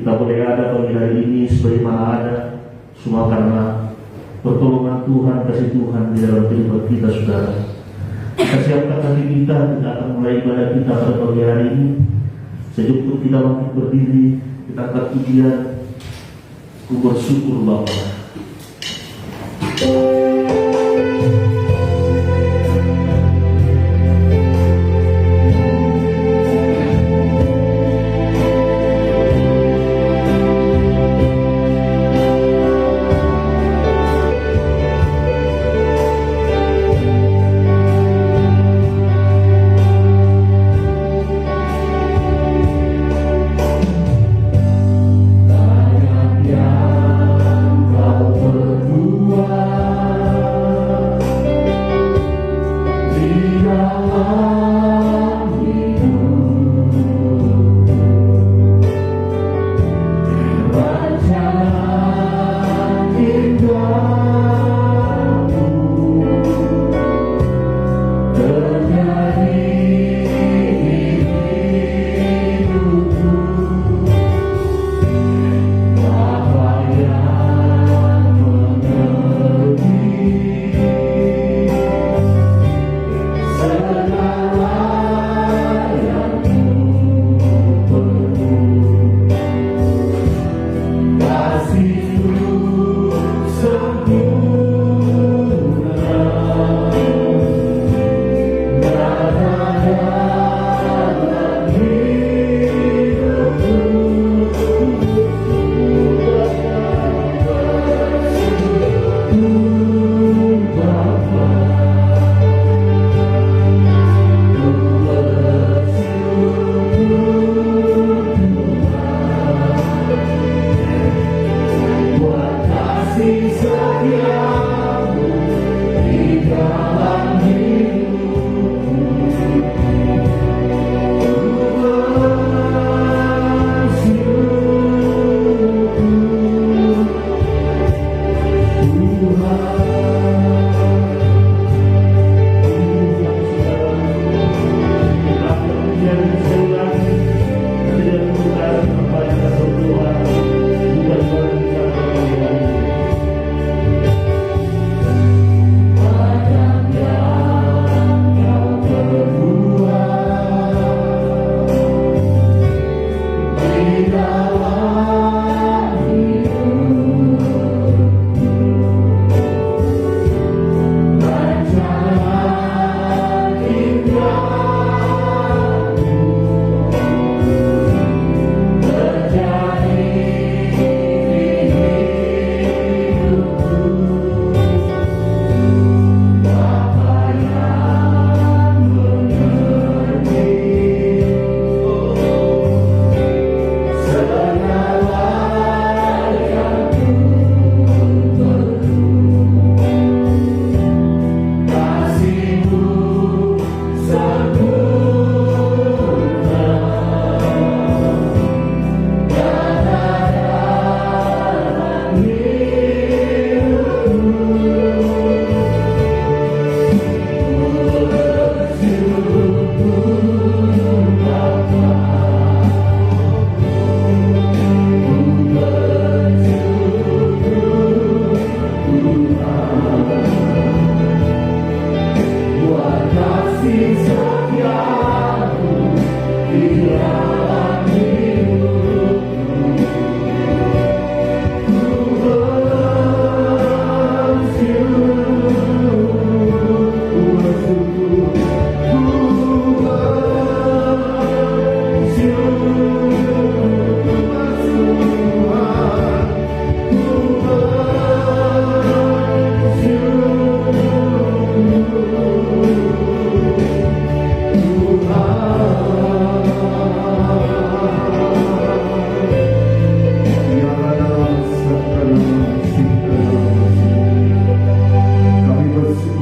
Kita boleh ada pagi hari ini sebagaimana ada, semua karena pertolongan Tuhan, kasih Tuhan di dalam kehidupan kita, saudara. Kita siapkan hati kita akan mulai ibadah kita pada pagi hari ini. Sejak kita bangkit berdiri, kita angkat pujian, ku bersyukur Bapa. Kau berdua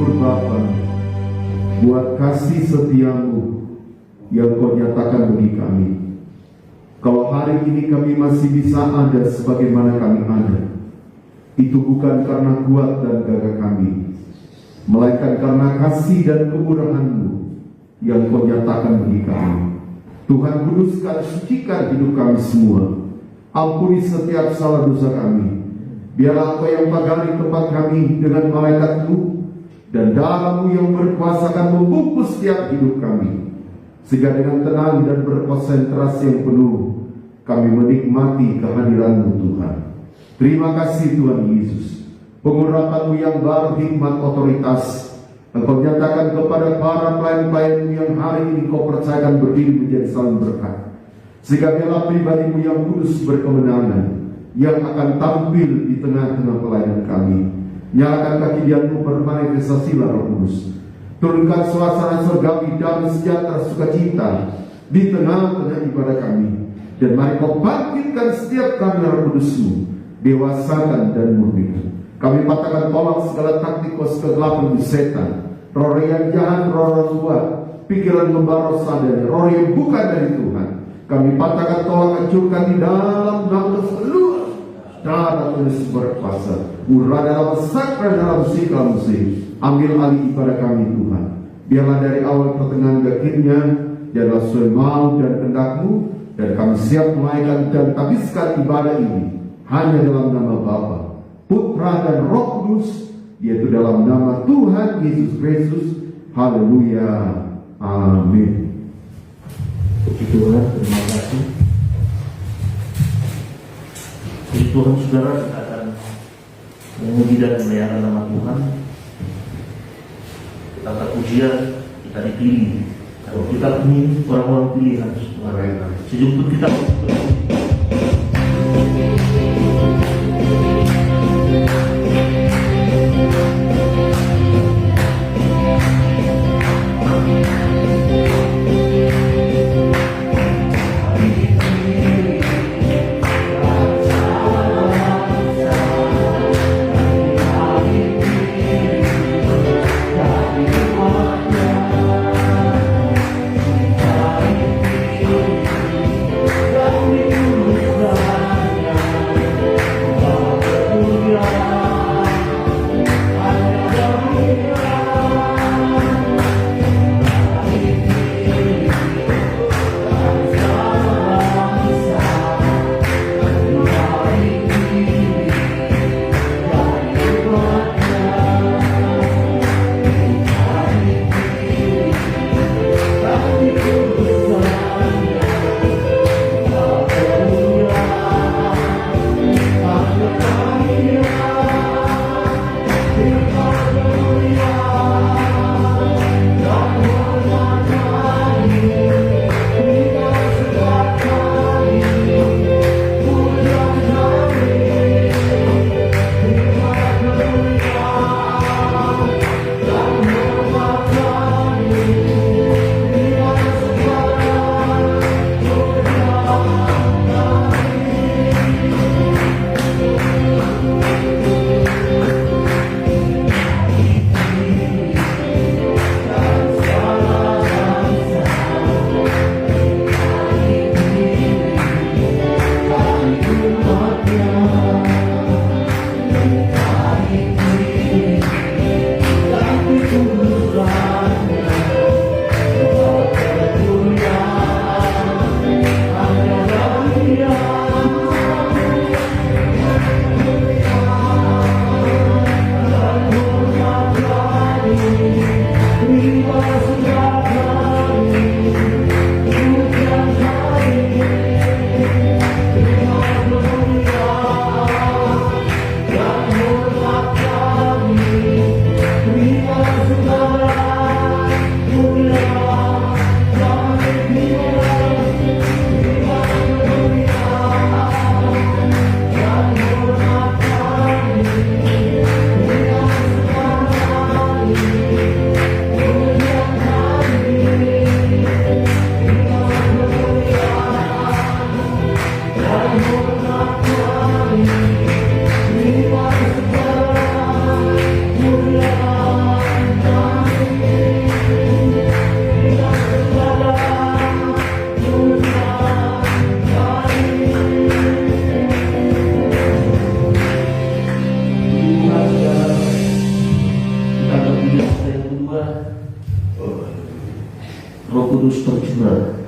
bersyukur Bapa buat kasih setiamu yang Kau nyatakan bagi kami. Kalau hari ini kami masih bisa ada sebagaimana kami ada, itu bukan karena kuat dan gagah kami, melainkan karena kasih dan kemurahan-Mu yang Kau nyatakan bagi kami. Tuhan, kuduskan, sucikan hidup kami semua. Ampuni setiap salah dosa kami. Biarlah Engkau yang pagari tempat kami dengan malaikat-Mu, dan darah-Mu yang berkuasa akan membungkus setiap hidup kami, sehingga dengan tenang dan berkonsentrasi yang penuh kami menikmati kehadiran-Mu Tuhan. Terima kasih Tuhan Yesus. Pengurapan-Mu yang baru, hikmat, otoritas Engkau nyatakan kepada para pelayan-pelayan-Mu yang hari ini Kau percayakan berdiri menjadi saling berkat, sehingga biarlah pribadi-Mu yang kudus berkemenangan yang akan tampil di tengah-tengah pelayanan kami. Nyalakan kaki-Mu, bermanifestasilah Roh Kudus. Turunkan suasana surgawi, damai, sejahtera, sukacita di tengah-tengah ibadah kami. Dan mari Kau bangkitkan setiap kami Roh Kudus-Mu, dewasakan dan murnikan. Kami patahkan tolak segala taktik kegelapan di setan, roh yang jahat, roh tua, pikiran membara sadar, roh yang bukan dari Tuhan. Kami patahkan tolak, hancurkan di dalam nama seluruh darah Yesus berkuasa. Murah dalam sakral dalam sikap musik. Ambil alih ibadah kami Tuhan. Biarlah dari awal pertengahan ke akhirnya janganlah sesuai mau dan kehendak-Mu, dan kami siap menaikkan dan habiskan ibadah ini hanya dalam nama Bapa, Putra dan Roh Kudus, yaitu dalam nama Tuhan Yesus Kristus. Haleluya. Amin. Puji Tuhan, terima kasih. Puji Tuhan, saudara, kita akan memuji dan memelihara nama Tuhan. Kata pujian, kita dipilih. Kalau kita ini orang-orang pilihan, saudara, sejumlah kita Kami dalam diri kita yang kedua, Roh Kudus tercurah.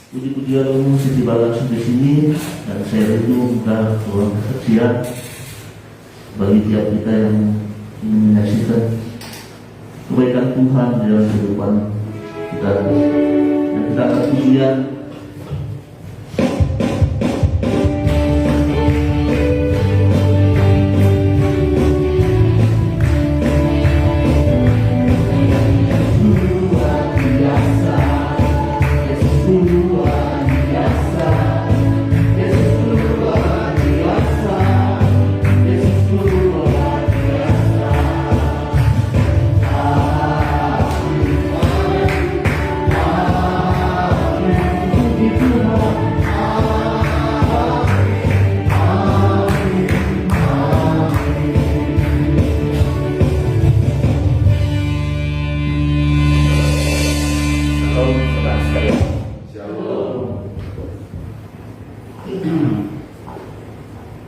Puji-pujian Siti Balas di sini, dan saya rindu minta Tuhan kesaksian bagi tiap kita yang ingin menyaksikan kebaikan Tuhan dalam kehidupan kita, dan kita akan pujian.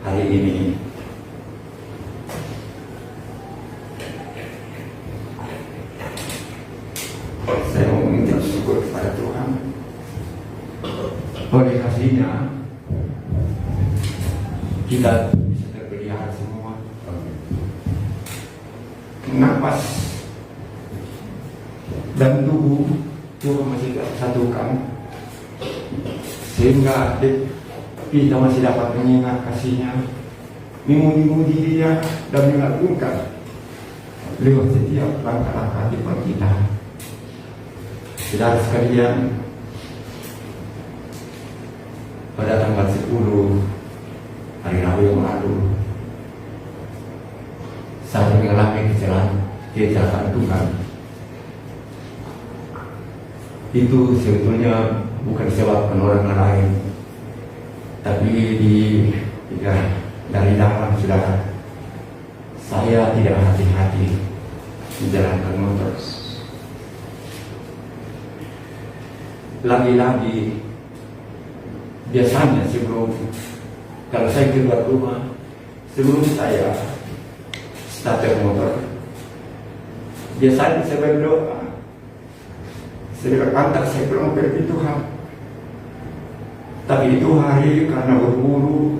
Hari ini saya mau mengucap syukur kepada Tuhan oleh kasih-Nya kita bisa terpelihara semua. Napas dan tubuh Tuhan masih satukan, sehingga kita masih dapat mengingat kasih-Nya, memuji-muji Dia dan mengagungkan lewat setiap langkah-langkah hidup kita. Saudara sekalian, pada tanggal 10 hari Rabu yang lalu, saya mengalami kecelakaan tunggal. Itu sebetulnya bukan disebabkan orang lain, tapi dari dalam saudara, saya tidak hati-hati menjalankan motor. Lagi-lagi, biasanya kalau saya keluar rumah, sebelum saya starter motor, biasanya saya berdoa. Saya antar saya pulang pergi Tuhan. Tapi itu hari karena berburu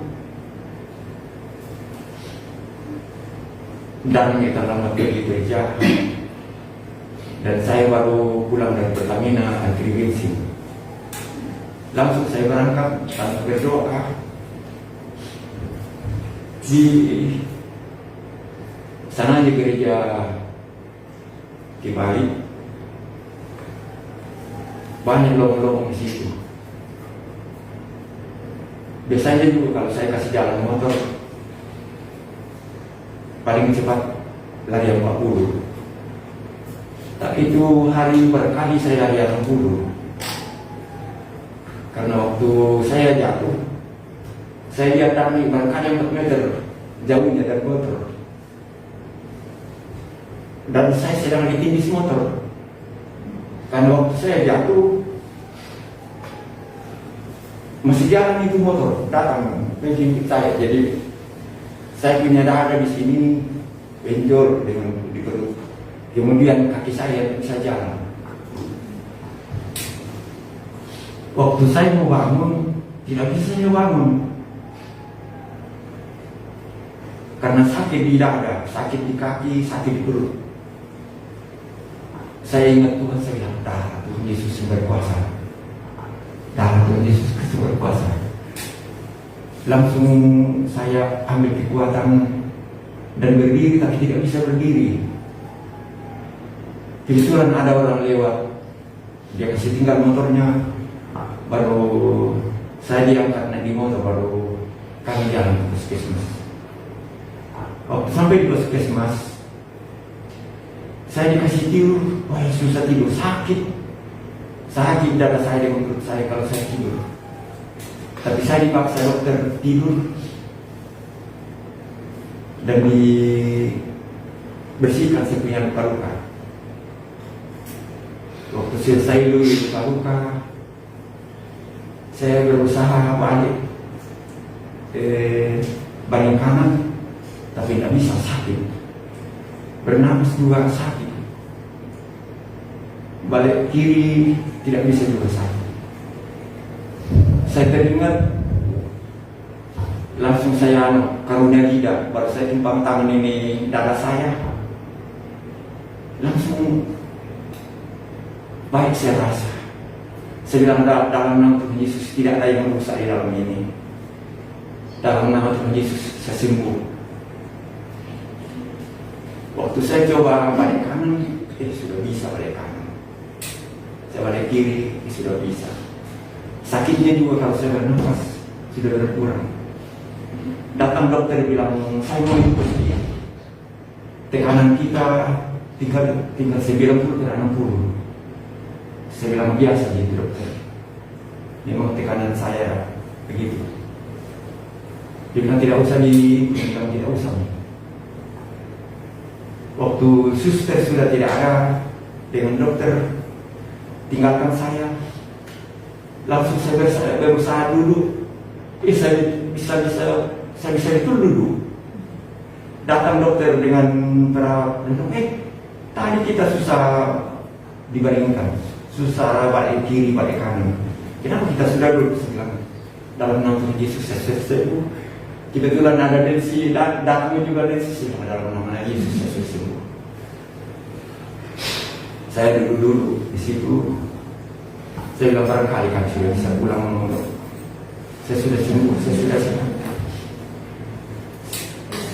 dan kita lama pergi kerja, dan saya baru pulang dari Pertamina antri bensin. Langsung saya berangkat tanpa berdoa. Di sana di gereja di Bali banyak lorong-lorong di situ. Biasanya juga kalau saya kasih jalan motor paling cepat lari 40. Tapi itu hari berkali saya lari 60. Karena waktu saya jatuh, saya lihat tadi barangkali 4 meter jauhnya dari motor, dan saya sedang ditindis motor. Karena waktu saya jatuh, masih jalan itu motor datang menjemput saya. Jadi saya punya dada di sini benjol dengan di perut. Kemudian kaki saya bisa jalan. Waktu saya mau bangun, tidak bisa saya bangun. Karena sakit di dada, sakit di kaki, sakit di perut. Saya ingat Tuhan, saya bilang, darah Tuhan Yesus yang berkuasa. Darah Tuhan Yesus yang berkuasa. Langsung saya ambil kekuatan dan berdiri, tapi tidak bisa berdiri. Kebetulan ada orang lewat, dia kasih tinggal motornya, baru saya diangkat naik di motor, baru kami jalan ke puskesmas. Waktu sampai di puskesmas, saya dikasih tidur, wah susah tidur, sakit dada saya dengan perut saya kalau saya tidur. Tapi saya dipaksa dokter tidur dan dibersihkan saya punya luka-luka. Waktu selesai dulu luka-luka, saya berusaha balik baling kanan, tapi tidak bisa, sakit. Bernapas juga sakit. Balik kiri tidak bisa juga, sakit. Saya teringat, langsung saya karunia lidah, baru saya timpang tangan ini dada saya, langsung baik saya rasa. Saya bilang, dalam nama Tuhan Yesus tidak ada yang rusak di dalam ini. Dalam nama Tuhan Yesus saya sembuh. Waktu saya coba balik kanan, sudah bisa balik kanan. Saya balik kiri, sudah bisa. Sakitnya juga kalau saya bernafas sudah berkurang. Datang dokter bilang, saya mau ikut dia. Tekanan kita tinggal 90 ke 60. Saya bilang biasa gitu dokter. Memang tekanan saya begitu. Dia bilang tidak usah tidak usah. Waktu suster sudah tidak ada dengan dokter, tinggalkan saya. Langsung saya berusaha dulu. Saya bisa itu dulu. Datang dokter dengan perawat, tadi kita susah dibandingkan, susah balik kiri balik kanan. Kenapa kita sudah dulu? Saya bilang, dalam nama Tuhan Yesus saya sembuh. Kebetulan ada Densi, datangnya juga Densi, dalam nama Yesus saya sudah sembuh. Saya dulu di situ, saya bilang barangkali kan sudah bisa pulang. Saya sudah sembuh, saya sudah sehat.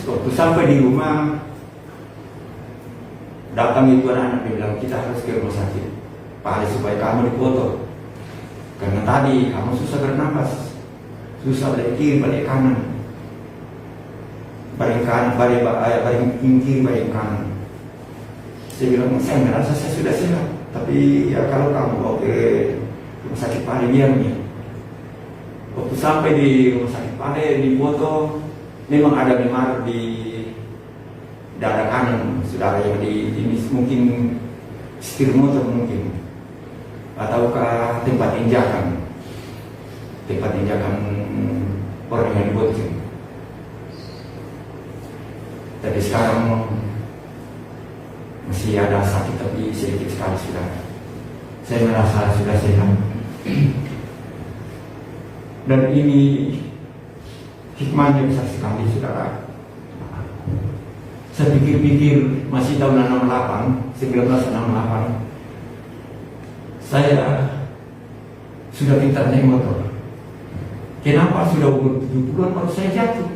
Waktu sampai di rumah, datang itu anak dia bilang kita harus ke rumah sakit, Pak Ali, supaya kamu dipoto. Karena tadi kamu susah bernapas, susah balik kiri, balik kanan, balik kanan, balik kiri, balik kanan. Saya bilang saya merasa saya sudah sehat, tapi ya kalau kamu bawa ke rumah sakit Pak Ali biarnya. Waktu sampai di rumah sakit Pak Ali di foto, memang ada memar di dada kanan saudara yang di ini mungkin setir motor mungkin, ataukah tempat injakan orang yang diboceng. Tapi sekarang masih ada sakit tapi sedikit sekali sudah. Saya merasa sudah sehat. Dan ini hikmahnya besar sekali saudara. Saya pikir-pikir masih tahun 1968 saya sudah pintar naik motor. Kenapa sudah umur 70-an baru saya jatuh?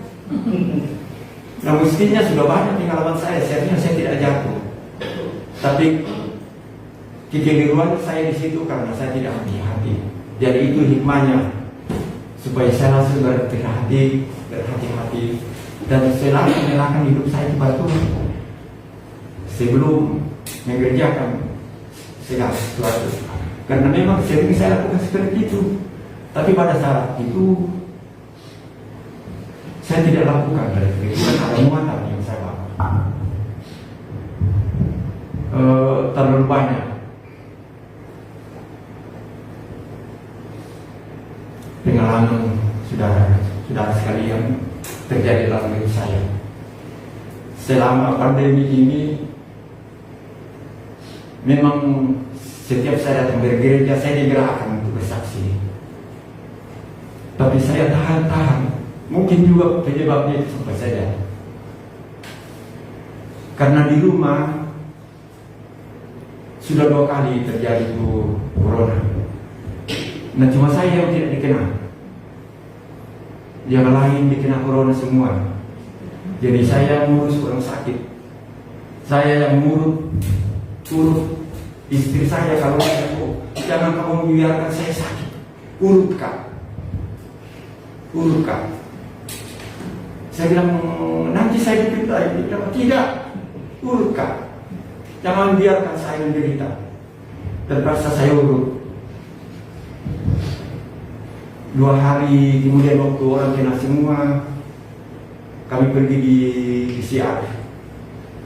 Nah mestinya sudah banyak pengalaman saya, seharusnya saya tidak jatuh. Tapi kekeliruan saya di situ karena saya tidak hati-hati. Jadi itu hikmahnya, supaya saya langsung berhati-hati dan selalu menyerahkan hidup saya kepada Tuhan sebelum mengerjakan segala sesuatu. Karena memang sering saya lakukan seperti itu, tapi pada saat itu saya tidak lakukan dari kebetulan ada muatan yang saya bawa terlalu banyak. Pengalaman saudara sekalian terjadi dalam hidup saya. Selama pandemi ini memang setiap saya datang bergereja saya digerakkan untuk bersaksi. Tapi saya tahan. Mungkin juga penyebabnya itu sampai saya. Karena di rumah sudah 2 kali terjadi itu corona. Nah cuma saya yang tidak dikenal. Yang lain dikena corona semua. Jadi saya ngurus orang sakit. Saya yang urut istri saya kalau saya jangan kamu membiarkan saya sakit. Urutkan. Saya bilang nanti saya dipintai. Dia bilang tidak. Urutkan. Jangan biarkan saya menderita. Terpaksa saya urut. 2 hari kemudian waktu orang kena semua, kami pergi di PCR.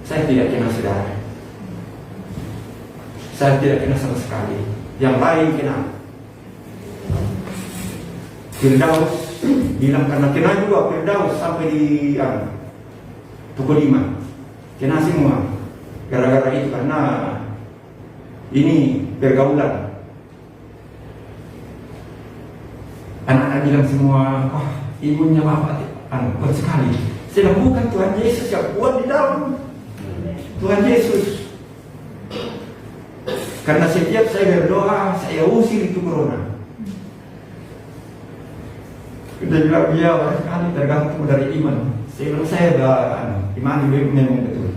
Saya tidak kena saudara. Saya tidak kena sama sekali. Yang lain kena. Firdaus bilang karena kena juga Firdaus sampai di pukul 5. Kena semua. Gara-gara itu karena ini pergaulan. Anak-anak bilang semua, wah ibunya bapak kuat sekali. Saya bilang bukan, Tuhan Yesus yang kuat di dalam. Tuhan Yesus. Karena setiap saya berdoa, saya usir itu corona. Dia bilang, ya barangkali tergantung dari iman. Saya bilang, saya iman memang betul.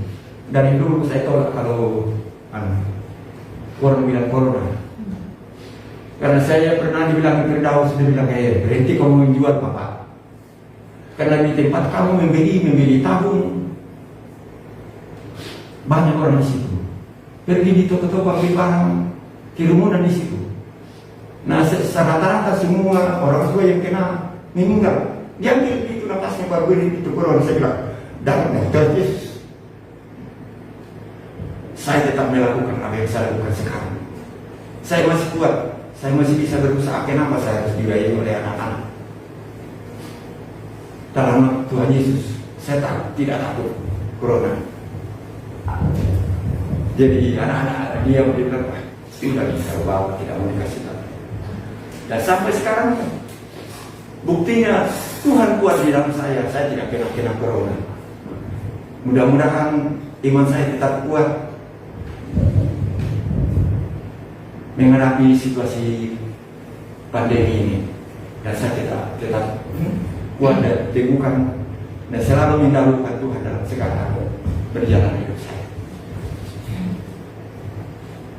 Dari dulu saya tolak kalau orang bilang corona. Karena saya pernah dibilang Firdaus, sudah bilang berhenti kamu menjual Bapak. Karena di tempat kamu membeli tabung, banyak orang di situ. Pergi di toko-toko ambil barang, kerumunan di situ. Nah rata-rata semua orang tua yang kena meninggal. Dia ambil itu napasnya baru beri itu corona. Saya bilang, dalam Tuhan Yesus, saya tetap melakukan apa yang saya lakukan sekarang. Saya masih kuat. Saya masih bisa berusaha. Kenapa saya harus dibiayai oleh anak-anak? Dalam Tuhan Yesus, saya tidak takut corona. Jadi anak-anak dia bilang, sudah bisa bawa, tidak mau dikasih tahu. Dan sampai sekarang buktinya Tuhan kuat di dalam saya tidak kena corona. Mudah-mudahan iman saya tetap kuat menghadapi situasi pandemi ini, dan saya tetap kuat dan teguhkan dan selalu mendahulukan Tuhan dalam segala berjalan hidup saya.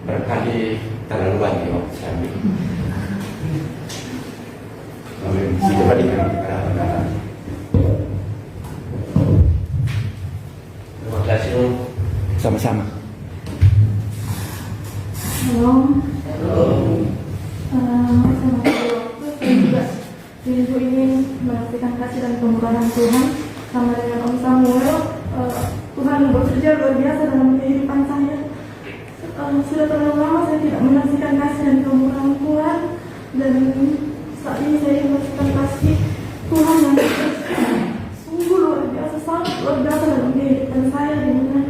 Barangkali terlalu banyak waktu saya ambil. Lalu coba dikatakan kepada terima kasih Om. Sama-sama. Halo. Saya juga rindu ingin menyaksikan kasih dan kemurahan Tuhan sama dengan Om Samuel. Tuhan bekerja luar biasa dalam kehidupan saya. Sudah terlalu lama saya tidak menyaksikan kasih dan kemurahan Tuhan, dan saat ini saya ingin menyaksikan kasih Tuhan yang sungguh luar biasa, sangat luar biasa dalam kehidupan saya. Di mana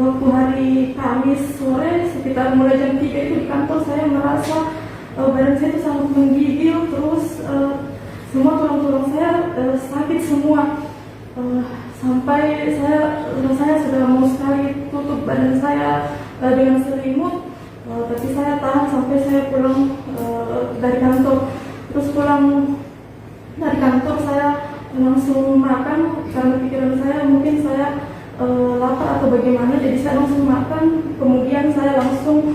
waktu hari Kamis sore sekitar mulai jam 3 itu di kantor saya merasa badan saya itu sangat menggigil, terus semua tulang-tulang saya sakit semua, sampai saya rasanya sudah mau sekali tutup badan saya dengan selimut, tapi saya tahan sampai saya pulang dari kantor. Terus pulang dari kantor saya langsung makan karena pikiran saya mungkin saya lapar atau bagaimana, jadi saya langsung makan. Kemudian saya langsung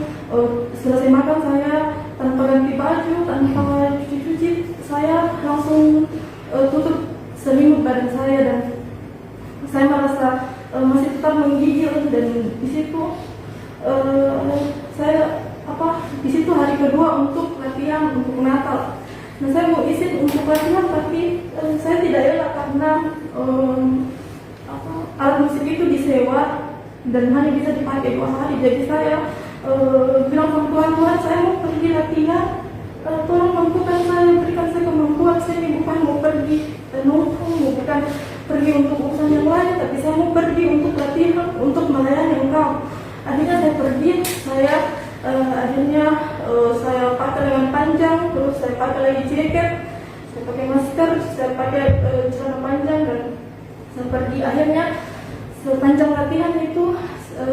selesai makan, saya tanpa ganti baju, tanpa cuci-cuci, saya langsung tutup selimut badan saya, dan saya merasa masih tetap menggigil. Dan di situ di situ hari kedua untuk latihan untuk Natal. Nah, saya mau izin untuk latihan, tapi saya tidak elak karena alat musik itu disewa dan hanya bisa dipakai 2 hari. Jadi saya bilang sama Tuhan, saya mau pergi latihan, tolong mampukan saya, berikan saya kemampuan. Saya ini bukan mau pergi nongkrong, bukan pergi untuk urusan yang lain, tapi saya mau pergi untuk latihan, untuk melayani Engkau. Akhirnya saya pergi, saya pakai lengan panjang, terus saya pakai lagi jaket, saya pakai masker, saya pakai celana panjang, dan saya pergi. Akhirnya sepanjang latihan itu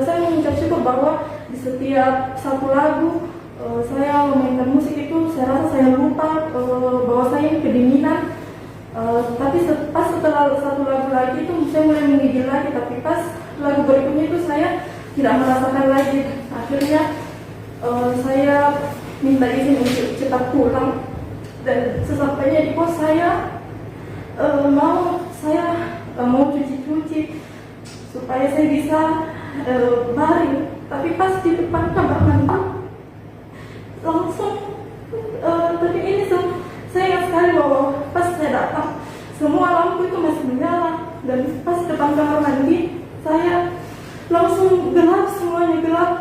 saya mengucap syukur bahwa di setiap satu lagu saya memainkan musik itu, saya rasa saya lupa bahwa saya ini kedinginan. Tapi pas setelah satu lagu lagi itu saya mulai menggigil lagi, tapi pas lagu berikutnya itu saya tidak merasakan lagi. Akhirnya saya minta izin untuk cepat pulang, dan sesampainya di pos saya mau cuci-cuci supaya saya bisa baring. Tapi pas di depan kamar mandi langsung saya ingat sekali bahwa pas saya datang semua lampu itu masih menyala, dan pas depan kamar mandi saya langsung gelap, semuanya gelap.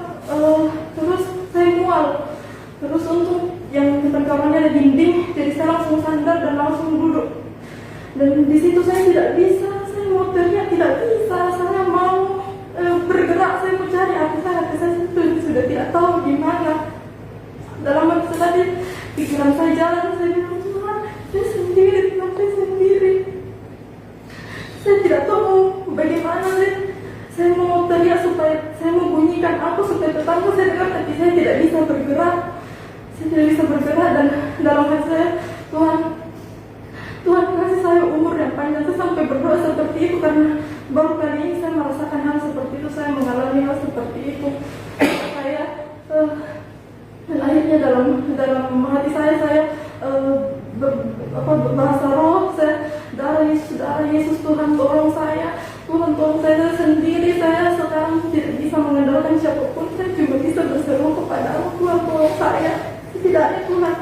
Terus saya mual, terus untuk yang depan kamarnya ada dinding, jadi saya langsung sandar dan langsung duduk. Dan di situ saya tidak bisa, saya mau teriak tidak bisa, saya mau bergerak, saya mau cari hati saya sudah tidak tahu di mana. Dalam waktu tadi pikiran saya jalan, saya bilang, Tuhan, saya sendiri. Saya tidak tahu bagaimana, saya mau teriak supaya saya mau bunyikan aku supaya tetangga saya dengar, tapi saya tidak bisa bergerak. Dan dalam hati saya, Tuhan kasih saya umur yang panjang. Saya sampai berdoa seperti itu karena baru kali ini saya merasakan hal seperti itu, saya mengalami hal seperti itu. Dan akhirnya dalam hati saya bahasa roh, darah Yesus, Tuhan tolong saya, sendiri. Saya sekarang tidak bisa mengandalkan siapapun, saya cuma bisa berseru kepada Tuhan, tolong saya. Setidaknya Tuhan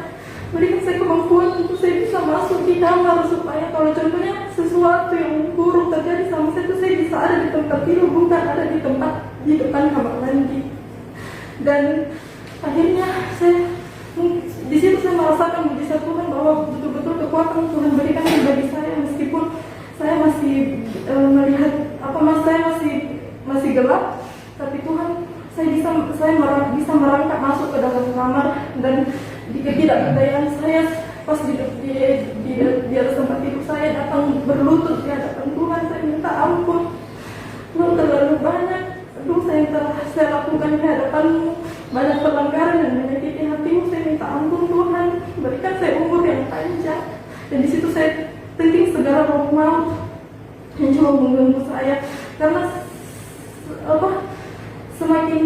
berikan saya kemampuan untuk saya bisa masuk di kamar, supaya kalau contohnya sesuatu yang buruk terjadi sama saya bisa ada di tempat tidur, bukan ada di tempat di depan kamar mandi. Dan akhirnya di situ saya merasakan mujizat Tuhan, bahwa betul-betul kekuatan Tuhan berikan bagi saya, meskipun saya masih melihat saya masih gelap, tapi Tuhan saya bisa merangkak masuk ke dalam kamar. Dan di ketidakberdayaan saya pas di atas tempat tidur saya, datang berlutut di hadapan Tuhan, saya minta ampun. Tuhan, terlalu banyak dosa yang telah saya lakukan di hadapan-Mu, banyak pelanggaran dan menyakiti hati-Mu. Saya minta ampun Tuhan, berikan saya umur yang panjang. Dan di situ saya thinking segala roh maut yang coba mengganggu saya, karena semakin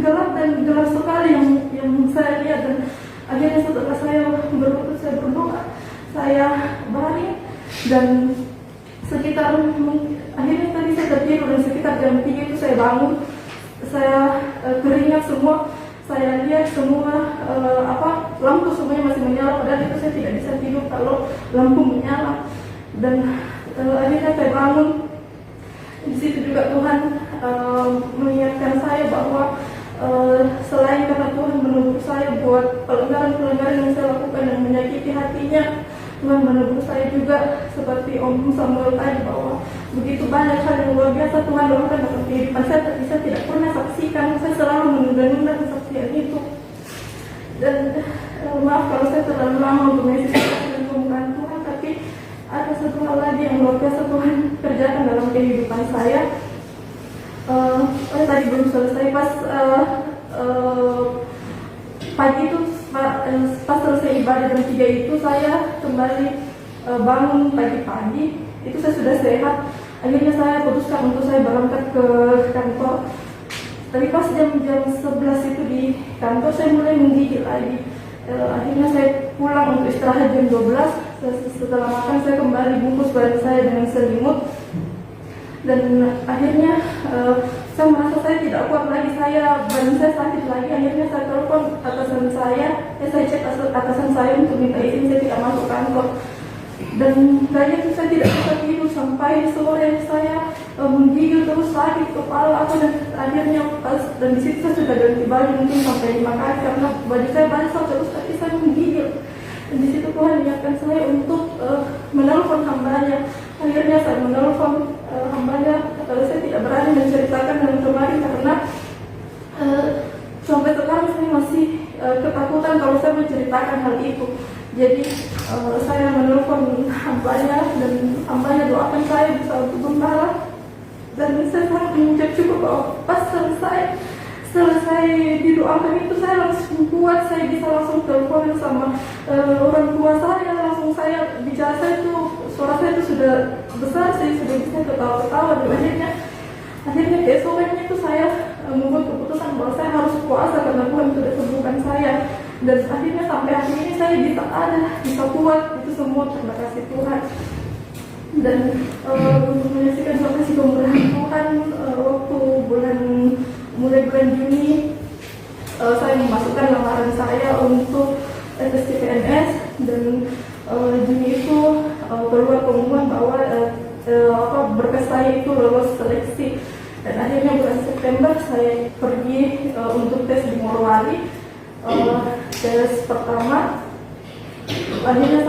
gelap dan gelap sekali yang saya lihat. Dan akhirnya setelah saya berlutut, saya berdoa, saya baring, dan sekitar akhirnya tadi saya tertidur, dan sekitar jam 3 itu saya bangun, saya keringat semua, saya lihat semua lampu semuanya masih menyala, padahal itu saya tidak bisa tidur kalau lampu menyala. Dan akhirnya saya bangun. Di situ juga Tuhan mengingatkan saya bahwa selain karena Tuhan menegur saya buat pelanggaran-pelanggaran yang saya lakukan yang menyakiti hatinya, Tuhan menegur saya juga seperti Om Samuel tadi, bahwa begitu banyak hal yang luar biasa Tuhan lakukan dalam kehidupan saya, tapi saya tidak pernah saksikan. Saya selalu menunda-nunda kesaksian itu. Dan maaf kalau saya terlalu lama untuk mengisi dan kemuliaan Tuhan, tapi ada satu hal lagi yang luar biasa Tuhan kerjakan dalam kehidupan saya. Tadi belum selesai, pas pagi itu pas selesai ibadah jam 3 itu saya kembali bangun pagi-pagi, itu saya sudah sehat. Akhirnya saya putuskan untuk saya berangkat ke kantor. Tapi pas jam 11 itu di kantor saya mulai menggigil lagi. Akhirnya saya pulang untuk istirahat jam 12. Setelah makan saya kembali bungkus badan saya dengan selimut. Dan akhirnya saya merasa saya tidak kuat lagi, badan saya sakit lagi. Akhirnya saya telepon atasan saya, saya cek atasan saya untuk minta izin saya tidak masuk kantor. Dan dari itu saya tidak bisa tidur sampai sore. Saya menggigil terus, sakit kepala dan akhirnya dan di situ saya sudah ganti baju mungkin sampai 5 kali karena baju saya basah terus, tapi saya menggigil. Dan di situ Tuhan mengingatkan saya untuk menelpon hambanya. Akhirnya saya menelpon hambanya. Saya tidak berani menceritakan yang kemarin karena sampai sekarang saya masih ketakutan kalau saya menceritakan hal itu. Jadi saya menelpon hambanya dan hambanya doakan saya bisa untuk membalas. Dan saya sangat mengucap syukur bahwa pas selesai didoakan itu saya langsung kuat, saya bisa langsung telepon sama orang tua saya, langsung saya bicara, saya itu suara saya itu sudah besar, saya sudah bisa ketawa-ketawa. Dan akhirnya keesokannya itu saya membuat keputusan bahwa saya harus puasa karena Tuhan sudah sembuhkan saya. Dan akhirnya sampai hari ini saya bisa kuat, itu semua terima kasih Tuhan. Dan untuk menyaksikan kasih kemurahan Tuhan, waktu mulai bulan Juni saya memasukkan lamaran saya untuk tes CPNS. Dan Juni itu keluar pengumuman bahwa berkas saya itu lolos seleksi. Dan akhirnya bulan September saya pergi untuk tes di Morowali, tes pertama. Akhirnya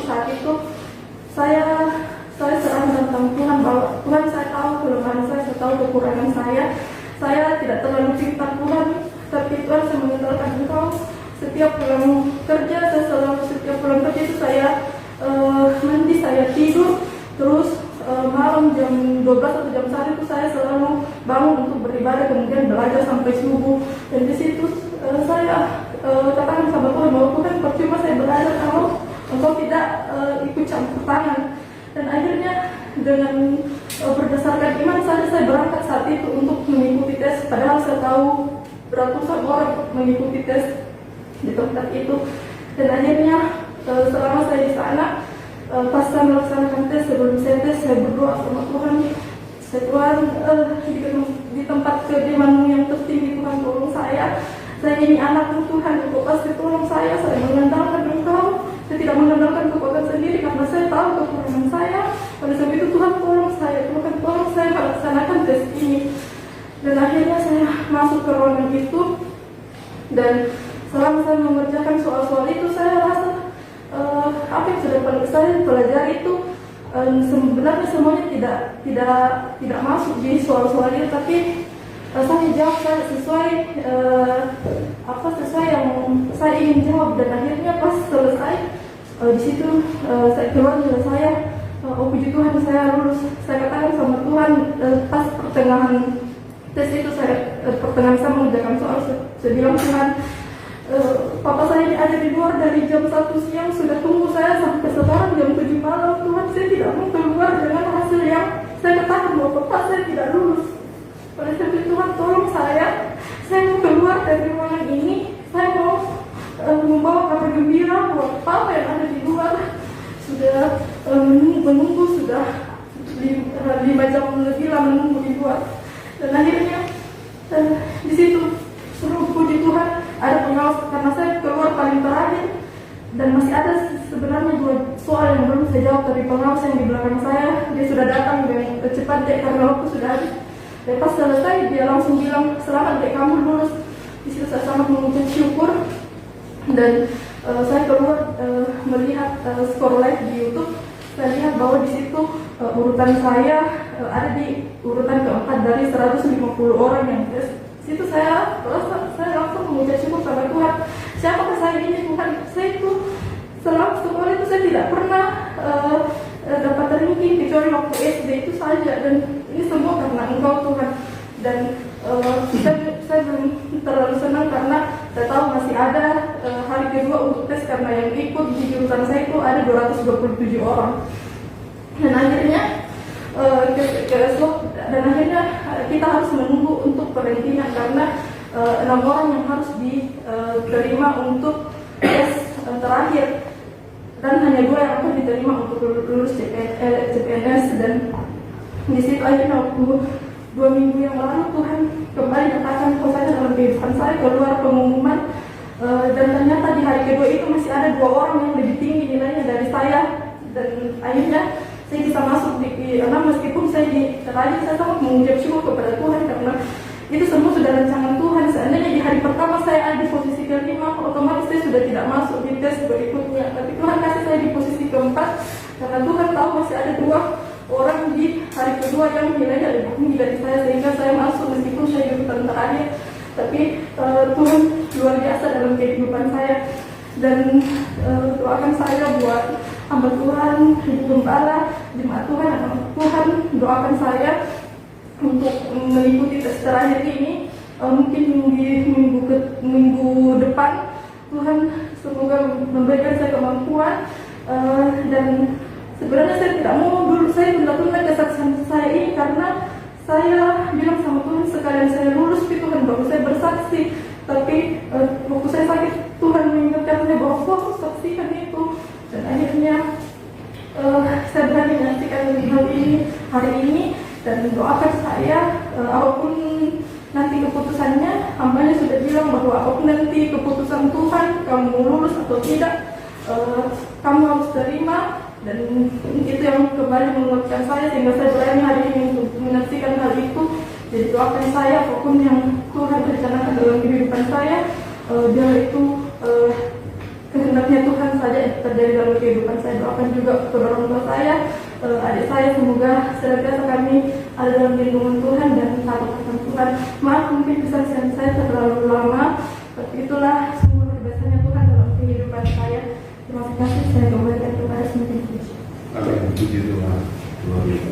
saat itu saya serah tentang Tuhan, bahwa Tuhan, saya tahu kelemahan saya tahu kekurangan saya tidak terlalu pintar Tuhan, tapi Tuhan, saya mengandalkan Engkau. Setiap pulang kerja itu saya mandi, saya tidur, terus malam jam 12 atau jam 1 itu saya selalu bangun untuk beribadah, kemudian belajar sampai subuh. Dan di situ saya katakan sama Tuhan bahwa Tuhan, percuma saya belajar kalau Engkau tidak ikut campur tangan. Dan akhirnya dengan berdasarkan iman saya berangkat saat itu untuk mengikuti tes, padahal saya tahu ratusan orang mengikuti tes di tempat itu. Dan akhirnya selama saya di sana, pas saya melaksanakan tes, sebelum saya tes, saya berdoa sama Tuhan, Tuhan, di tempat kediaman-Mu yang tertinggi, Tuhan, tolong saya ini anak-Mu Tuhan, Engkau pasti tolong saya mengandalkan Engkau. Saya tidak mengandalkan kekuatan sendiri karena saya tahu kekurangan saya. Pada saat itu Tuhan tolong saya melaksanakan tes ini. Dan akhirnya saya masuk ke ruangan itu, dan selama saya mengerjakan soal-soal itu, saya rasa apa yang sudah saya pelajari itu sebenarnya semuanya tidak masuk di soal-soal itu, tapi saya jawab sesuai yang saya ingin jawab. Dan akhirnya pas selesai di situ saya keluar nilai saya oh puji Tuhan saya lulus. Saya katakan sama Tuhan pas pertengahan tes itu, pertengahan saya mengerjakan soal, saya bilang Tuhan, papa saya ini ada di luar dari jam 1 siang sudah tunggu saya sampai sekarang jam 7 malam. Tuhan, saya tidak mau keluar dengan hasil yang saya katakan bahwa papa saya tidak lulus. Oleh sebab itu Tuhan tolong saya mau keluar dari ruangan ini, saya mau membawa kabar gembira bahwa papa yang ada di luar sudah menunggu sudah 5 jam lebih lah menunggu di luar. Dan akhirnya di situ suruh puji Tuhan ada pengawas karena saya keluar paling terakhir dan masih ada sebenarnya 2 soal yang belum saya jawab dari pengawas yang di belakang saya. Dia sudah datang dengan cepat dek karena waktu sudah habis. Dan pas selesai dia langsung bilang selamat dek kamu lulus. Di situ saya sangat mengucap syukur dan saya keluar melihat skor live di YouTube. Saya lihat bahwa di situ urutan saya ada di urutan keempat dari 150 orang yang tes. Di situ saya langsung mengucap syukur pada Tuhan. Siapakah saya ini Tuhan? Saya itu selama sekolah itu saya tidak pernah dapat ranking kecuali waktu SD itu saja, dan ini semua karena Engkau Tuhan. Dan saya belum terlalu senang karena saya tahu masih ada hari kedua untuk tes karena yang ikut di jurusan saya itu ada 227 orang. Dan akhirnya kita harus menunggu untuk perankingan karena 6 orang yang harus diterima untuk tes terakhir dan hanya 2 yang akan diterima untuk lulus CPNS. Dan di situ akhirnya waktu 2 minggu yang lalu Tuhan kembali katakan bahwa dalam kehidupan saya keluar pengumuman dan ternyata di hari kedua itu masih ada 2 orang yang lebih tinggi nilainya dari saya, dan akhirnya saya bisa masuk di meskipun saya di terakhir saya sangat mengucap syukur kepada Tuhan karena itu semua sudah rancangan Tuhan. Seandainya di hari pertama saya ada di posisi ke-5, otomatis saya sudah tidak masuk di tes berikutnya, tapi Tuhan kasih saya di posisi ke-4 karena Tuhan tahu masih ada 2 orang di hari kedua yang nilainya lebih tinggi dari saya sehingga saya masuk meskipun saya di urutan terakhir. Tapi Tuhan luar biasa dalam kehidupan saya. Dan doakan saya buat hamba Tuhan, Ibu Gembala, jemaat Tuhan, anak Tuhan, doakan saya untuk mengikuti tes terakhir ini. Mungkin minggu depan Tuhan semoga memberikan saya kemampuan. Dan sebenarnya saya tidak mau dulu saya tunda-tunda kesaksian saya ini karena saya bilang sama Tuhan sekalian saya lulus Tuhan baru saya bersaksi. Tapi waktu saya sakit Tuhan mengingatkan saya bahwa aku harus saksikan itu. Dan akhirnya saya berani menyaksikan hal ini hari ini. Dan doakan saya apapun nanti keputusannya, hambanya sudah bilang bahwa apapun nanti keputusan Tuhan, kamu lulus atau tidak, kamu harus terima. Dan itu yang kembali menguatkan saya sehingga saya berani hari ini untuk menyaksikan hal itu. Jadi doakan saya apapun yang Tuhan rencanakan dalam kehidupan saya, biar itu kehendaknya Tuhan saja terjadi dalam kehidupan saya. Doakan juga kepada orang tua saya, adik saya, semoga senantiasa kami ada dalam lindungan Tuhan dan taat akan Tuhan. Maaf mungkin kesaksian saya terlalu lama, tapi itulah semua kebiasaannya Tuhan dalam kehidupan saya. Terima kasih, saya kembalikan kepada semakin puji. Amin, puji Tuhan. Luar biasa.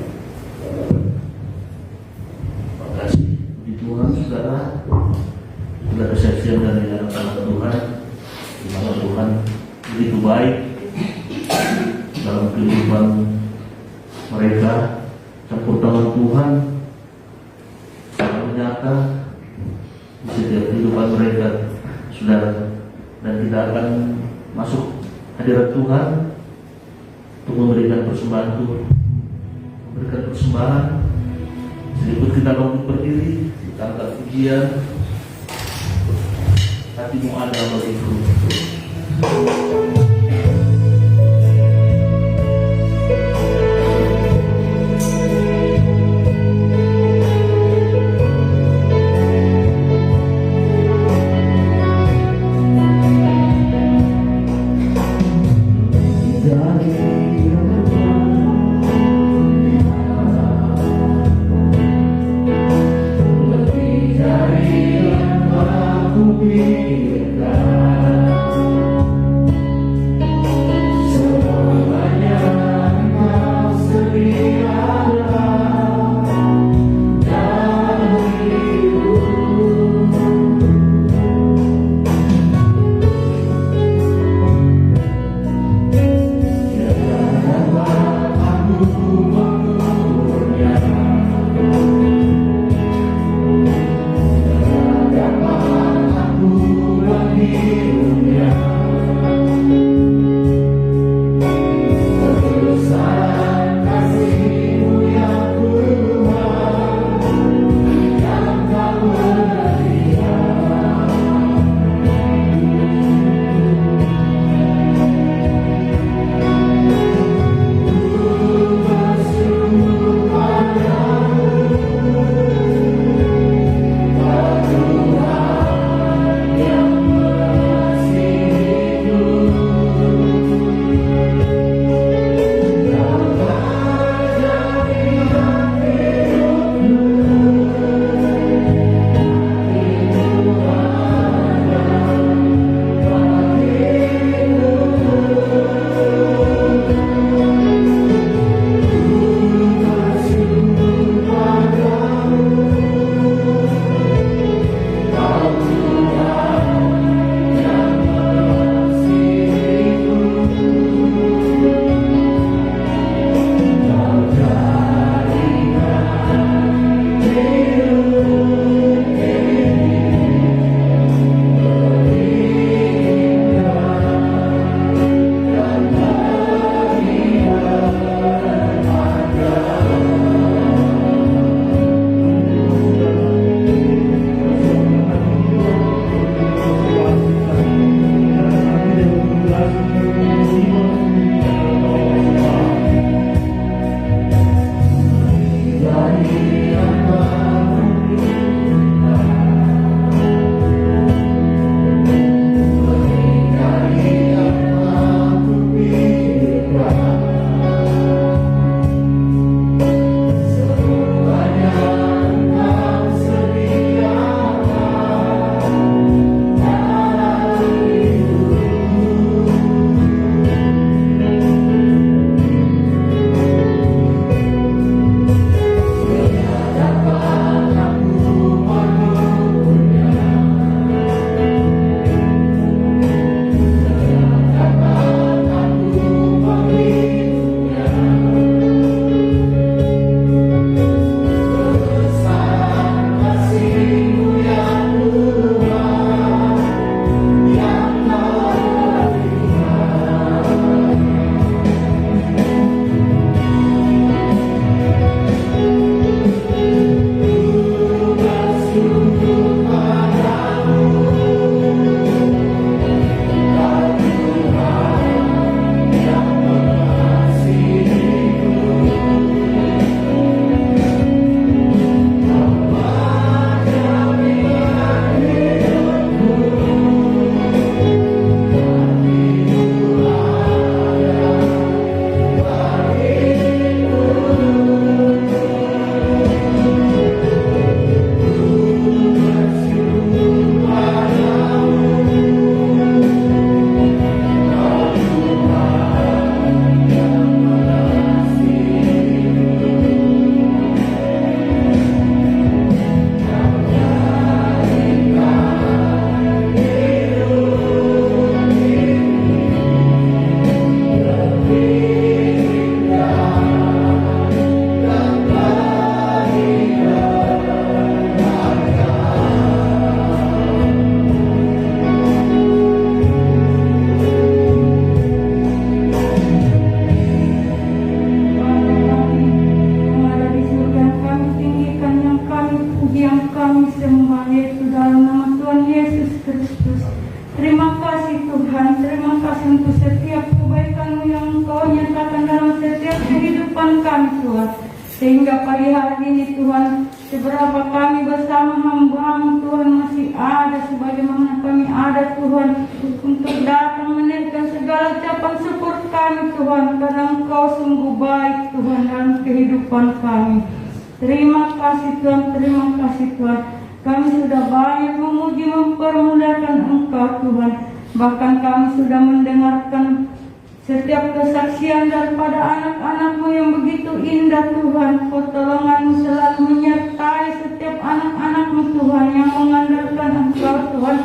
Terima kasih. Puji Tuhan, saudara. Sudah kesaksian dari anak-anak Tuhan, di mana Tuhan begitu baik dalam kehidupan mereka. Campur tangan Tuhan sangat nyata di setiap kehidupan mereka, saudara. Dan kita akan masuk hadirat Tuhan untuk memberikan persembahan Tuhan, memberikan persembahan. Sedikit kita bangkit berdiri, kita angkat pujian. Hatimu ada bagiku. Aku pikirkan Sehingga pagi hari ini Tuhan, seberapa kami bersama hamba-Mu Tuhan masih ada sebagaimana kami ada Tuhan, untuk datang menaikkan segala ucapan syukur kami Tuhan, karena Engkau sungguh baik Tuhan dalam kehidupan kami. Terima kasih Tuhan, terima kasih Tuhan. Kami sudah banyak memuji mempermuliakan Engkau Tuhan. Bahkan kami sudah mendengarkan setiap kesaksian daripada anak-anak-Mu yang begitu indah Tuhan. Pertolongan-Mu selalu menyertai setiap anak-anak-Mu Tuhan yang mengandalkan Engkau Tuhan.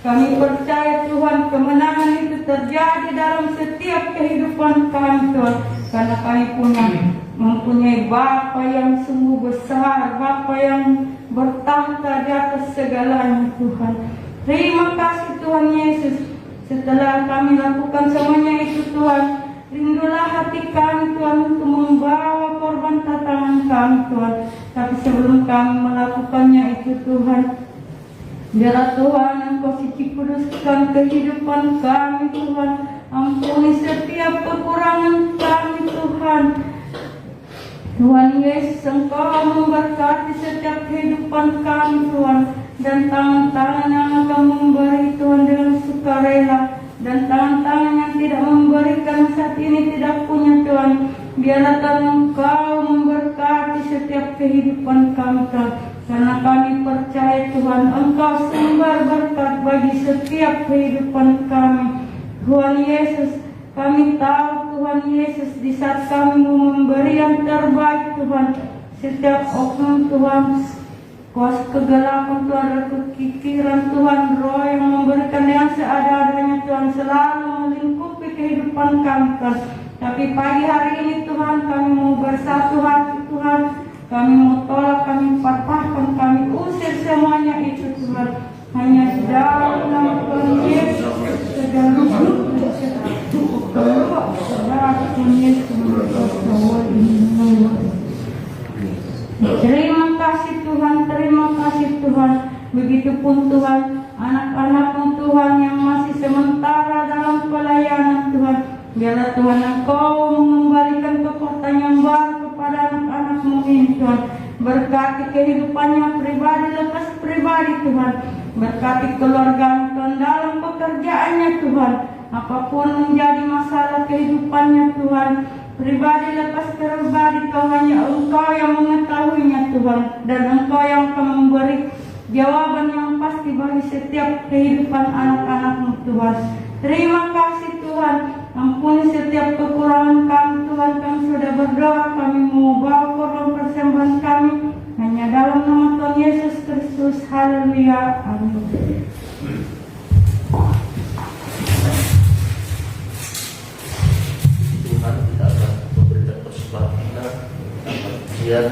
Kami percaya Tuhan, kemenangan itu terjadi dalam setiap kehidupan kami Tuhan. Karena kami mempunyai Bapa yang sungguh besar, Bapa yang bertahta di atas segalanya Tuhan. Terima kasih Tuhan Yesus. Setelah kami lakukan semuanya itu Tuhan, rindulah hati kami Tuhan untuk membawa korban tatangan kami Tuhan. Tapi sebelum kami melakukannya itu Tuhan, biarlah Tuhan Engkau suci kuduskan kehidupan kami Tuhan. Ampuni setiap kekurangan kami Tuhan. Tuhan Yesus, Engkau memberkati setiap kehidupan kami Tuhan. Dan tangan-tangan yang akan memberi Tuhan dengan sukarela, dan tangan-tangan yang tidak memberikan saat ini tidak punya Tuhan, biarlah Tuhan Engkau memberkati setiap kehidupan kami Tuhan. Karena kami percaya Tuhan, Engkau sumber berkat bagi setiap kehidupan kami. Tuhan Yesus, kami tahu Tuhan Yesus, di saat kami mau memberi yang terbaik Tuhan, setiap oknum Tuhan, kuasa kegelapan Tuhan, kekikiran Tuhan, roh yang memberikan yang seada-adanya Tuhan, selalu melingkupi kehidupan kami Tuhan. Tapi pagi hari ini Tuhan, kami mau bersatu hati Tuhan, kami mau tolak, kami patahkan, kami usir semuanya itu Tuhan. Hanya di dalam nama Tuhan Yesus, segala Tuhan Yesus. Terima kasih Tuhan, terima kasih Tuhan. Begitupun Tuhan, anak-anak-Mu Tuhan yang masih sementara dalam pelayanan Tuhan, biarlah Tuhan Engkau mengembalikan kekuatan yang baru kepada anak-anak-Mu ini Tuhan. Berkati kehidupannya pribadi lepas pribadi Tuhan. Berkati keluarga Tuhan dalam pekerjaannya Tuhan. Apapun menjadi masalah kehidupannya Tuhan, pribadi lepas pribadi Tuhan, hanya Engkau yang mengetahuinya Tuhan. Dan Engkau yang akan memberi jawaban yang pasti bagi setiap kehidupan anak-anak-Mu Tuhan. Terima kasih Tuhan. Ampuni setiap kekurangan kami Tuhan. Kami sudah berdoa, kami mau bawa korban persembahan kami hanya dalam nama Tuhan Yesus Kristus. Haleluya. Amin. Tuhan, kita akan memberikan persembahan kita tentang ujian.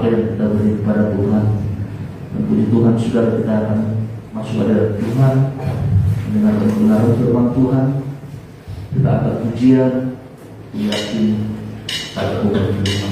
apa yang kita beri kepada Tuhan. Dan puji Tuhan, saudara, kita akan masuk pada Tuhan, mendengarkan kebenaran firman Tuhan. Kita angkat pujian, yakin pada Tuhan firman.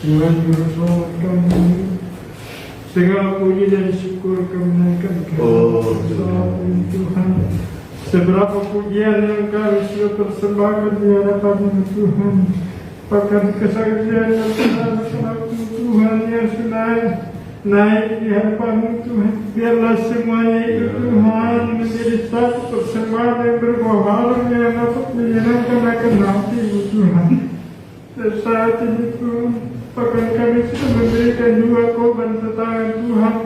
Tuhan Juru Selamat kami, segala puji dan syukur kami naikkan kepada Tuhan. Seberapa pujian yang kami sudah persembahkan di hadapan Tuhan, bahkan kesaksian yang telah Tuhan yang sudah naik di hadapan Tuhan, biarlah semuanya itu Tuhan menjadi satu persembahan yang berbahagia yang dapat menyenangkan akan hati Tuhan. Dan saat ini Tuhan, Bahkan kami sudah memberikan juga korban tetangga Tuhan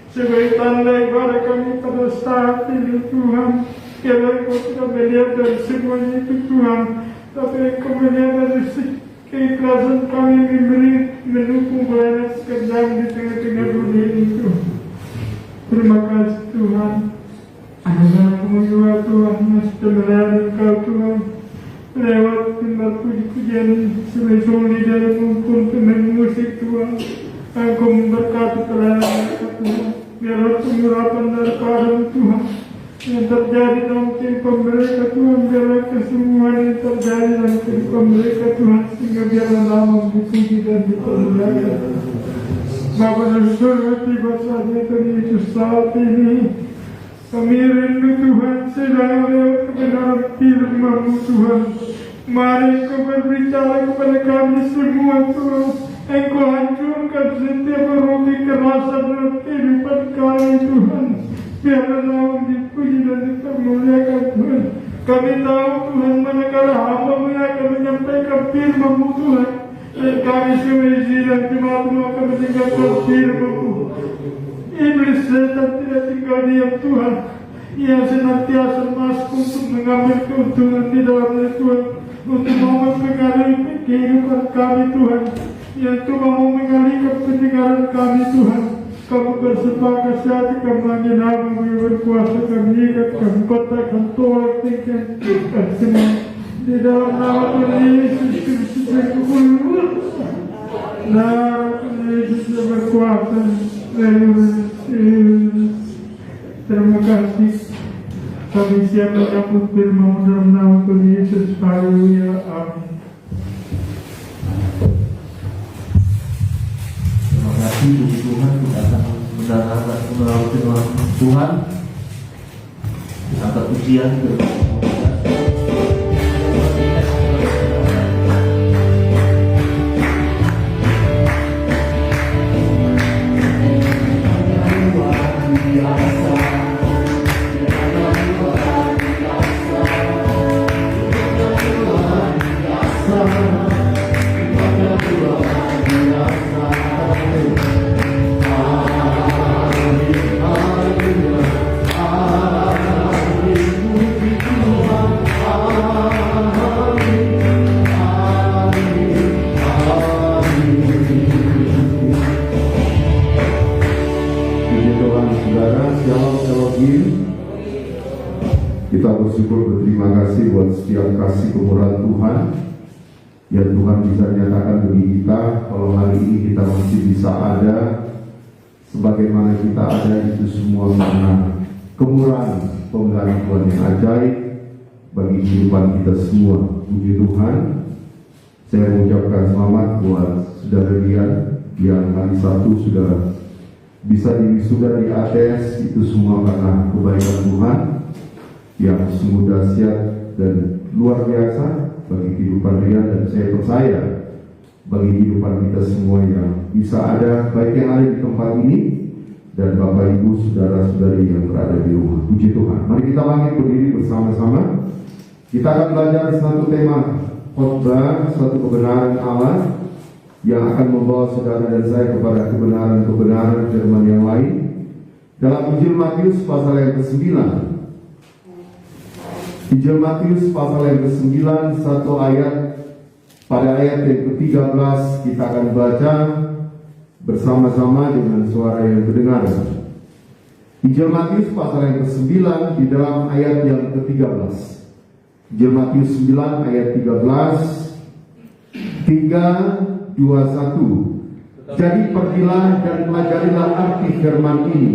sebagai tanda ibadah kami pada saat ini Tuhan. Biarlah Engkau tidak melihat dari semuanya itu Tuhan, tapi Engkau melihat dari keikhlasan kami memberi mendukung pelayanan sekejam di tengah-tengah dunia ini Tuhan. Terima kasih Tuhan. Adalah kami juga Tuhan yang sudah melayani Engkau Tuhan lewat tempat puji-pujian sebagai lidah maupun pemain musik Tuhan. Engkau memberkati pelayanan mereka Tuhan. Biarlah pengurapan daripada Tuhan yang terjadi dalam kehidupan mereka Tuhan, biarlah kesembuhan yang terjadi dalam kehidupan mereka Tuhan, sehingga biarlah nama dipuji dan dipermuliakan. Bapa dan surga, tiba saatnya kami itu saat ini kami rindu Tuhan sedang lewat kebenaran firman-Mu Tuhan. Mari Engkau berbicara kepada kami semua Tuhan. Engkau hancurkan setiap roh kekerasan dalam kehidupan kami Tuhan. Biarlah nama dipuji dan dipermuliakan Tuhan. Kami tahu Tuhan manakala hamba-Mu akan menyampaikan firman-Mu Tuhan, dan kami semua dan jemaat-Mu akan mendengarkan firman-Mu. Iblis setan tidak tinggal diam Tuhan. Ia senantiasa masuk untuk mengambil keuntungan di dalamnya Tuhan, untuk mempengaruhi kehidupan kami Tuhan, yang Tuhan mau mengalihkan pendengaran kami Tuhan. Kamu bersepakat saat kami nama-Mu berkuasa, kami ikat, kami kotakkan, tolak, tingkatkan semua di dalam nama Tuhan Yesus Kristus yang kudus. Nama Tuhan Yesus yang berkuasa. Terima kasih. Kami siap menyambut firman-Mu dalam nama Tuhan Yesus. Haleluya. Amin. Terima kasih puji Tuhan, kita akan mendengarkan melalui firman Tuhan. Angkat pujian kita bersyukur, berterima kasih buat setiap kasih kemurahan Tuhan yang Tuhan bisa nyatakan bagi kita. Kalau hari ini kita masih bisa ada sebagaimana kita ada, itu semua karena kemurahan pemeliharaan Tuhan yang ajaib bagi kehidupan kita semua. Puji Tuhan. Saya mengucapkan selamat buat saudara Rian yang hari Sabtu sudah bisa diwisuda di ATS. Itu semua karena kebaikan Tuhan yang sungguh dahsyat dan luar biasa bagi kehidupan Rian, dan saya percaya bagi kehidupan kita semua yang bisa ada, baik yang ada di tempat ini dan Bapak Ibu saudara-saudari yang berada di rumah. Puji Tuhan. Mari kita bangkit berdiri bersama-sama. Kita akan belajar satu tema khotbah, satu kebenaran Allah yang akan membawa saudara dan saya kepada kebenaran-kebenaran firman yang lain dalam Injil Matius pasal yang ke-9. Injil Matius pasal yang ke-9, satu ayat, pada ayat yang ke-13 kita akan baca bersama-sama dengan suara yang terdengar. Injil Matius pasal yang ke-9 di dalam ayat yang ke-13. Injil Matius 9 ayat 13, 3, 2, 1. Jadi pergilah dan pelajarilah arti firman ini.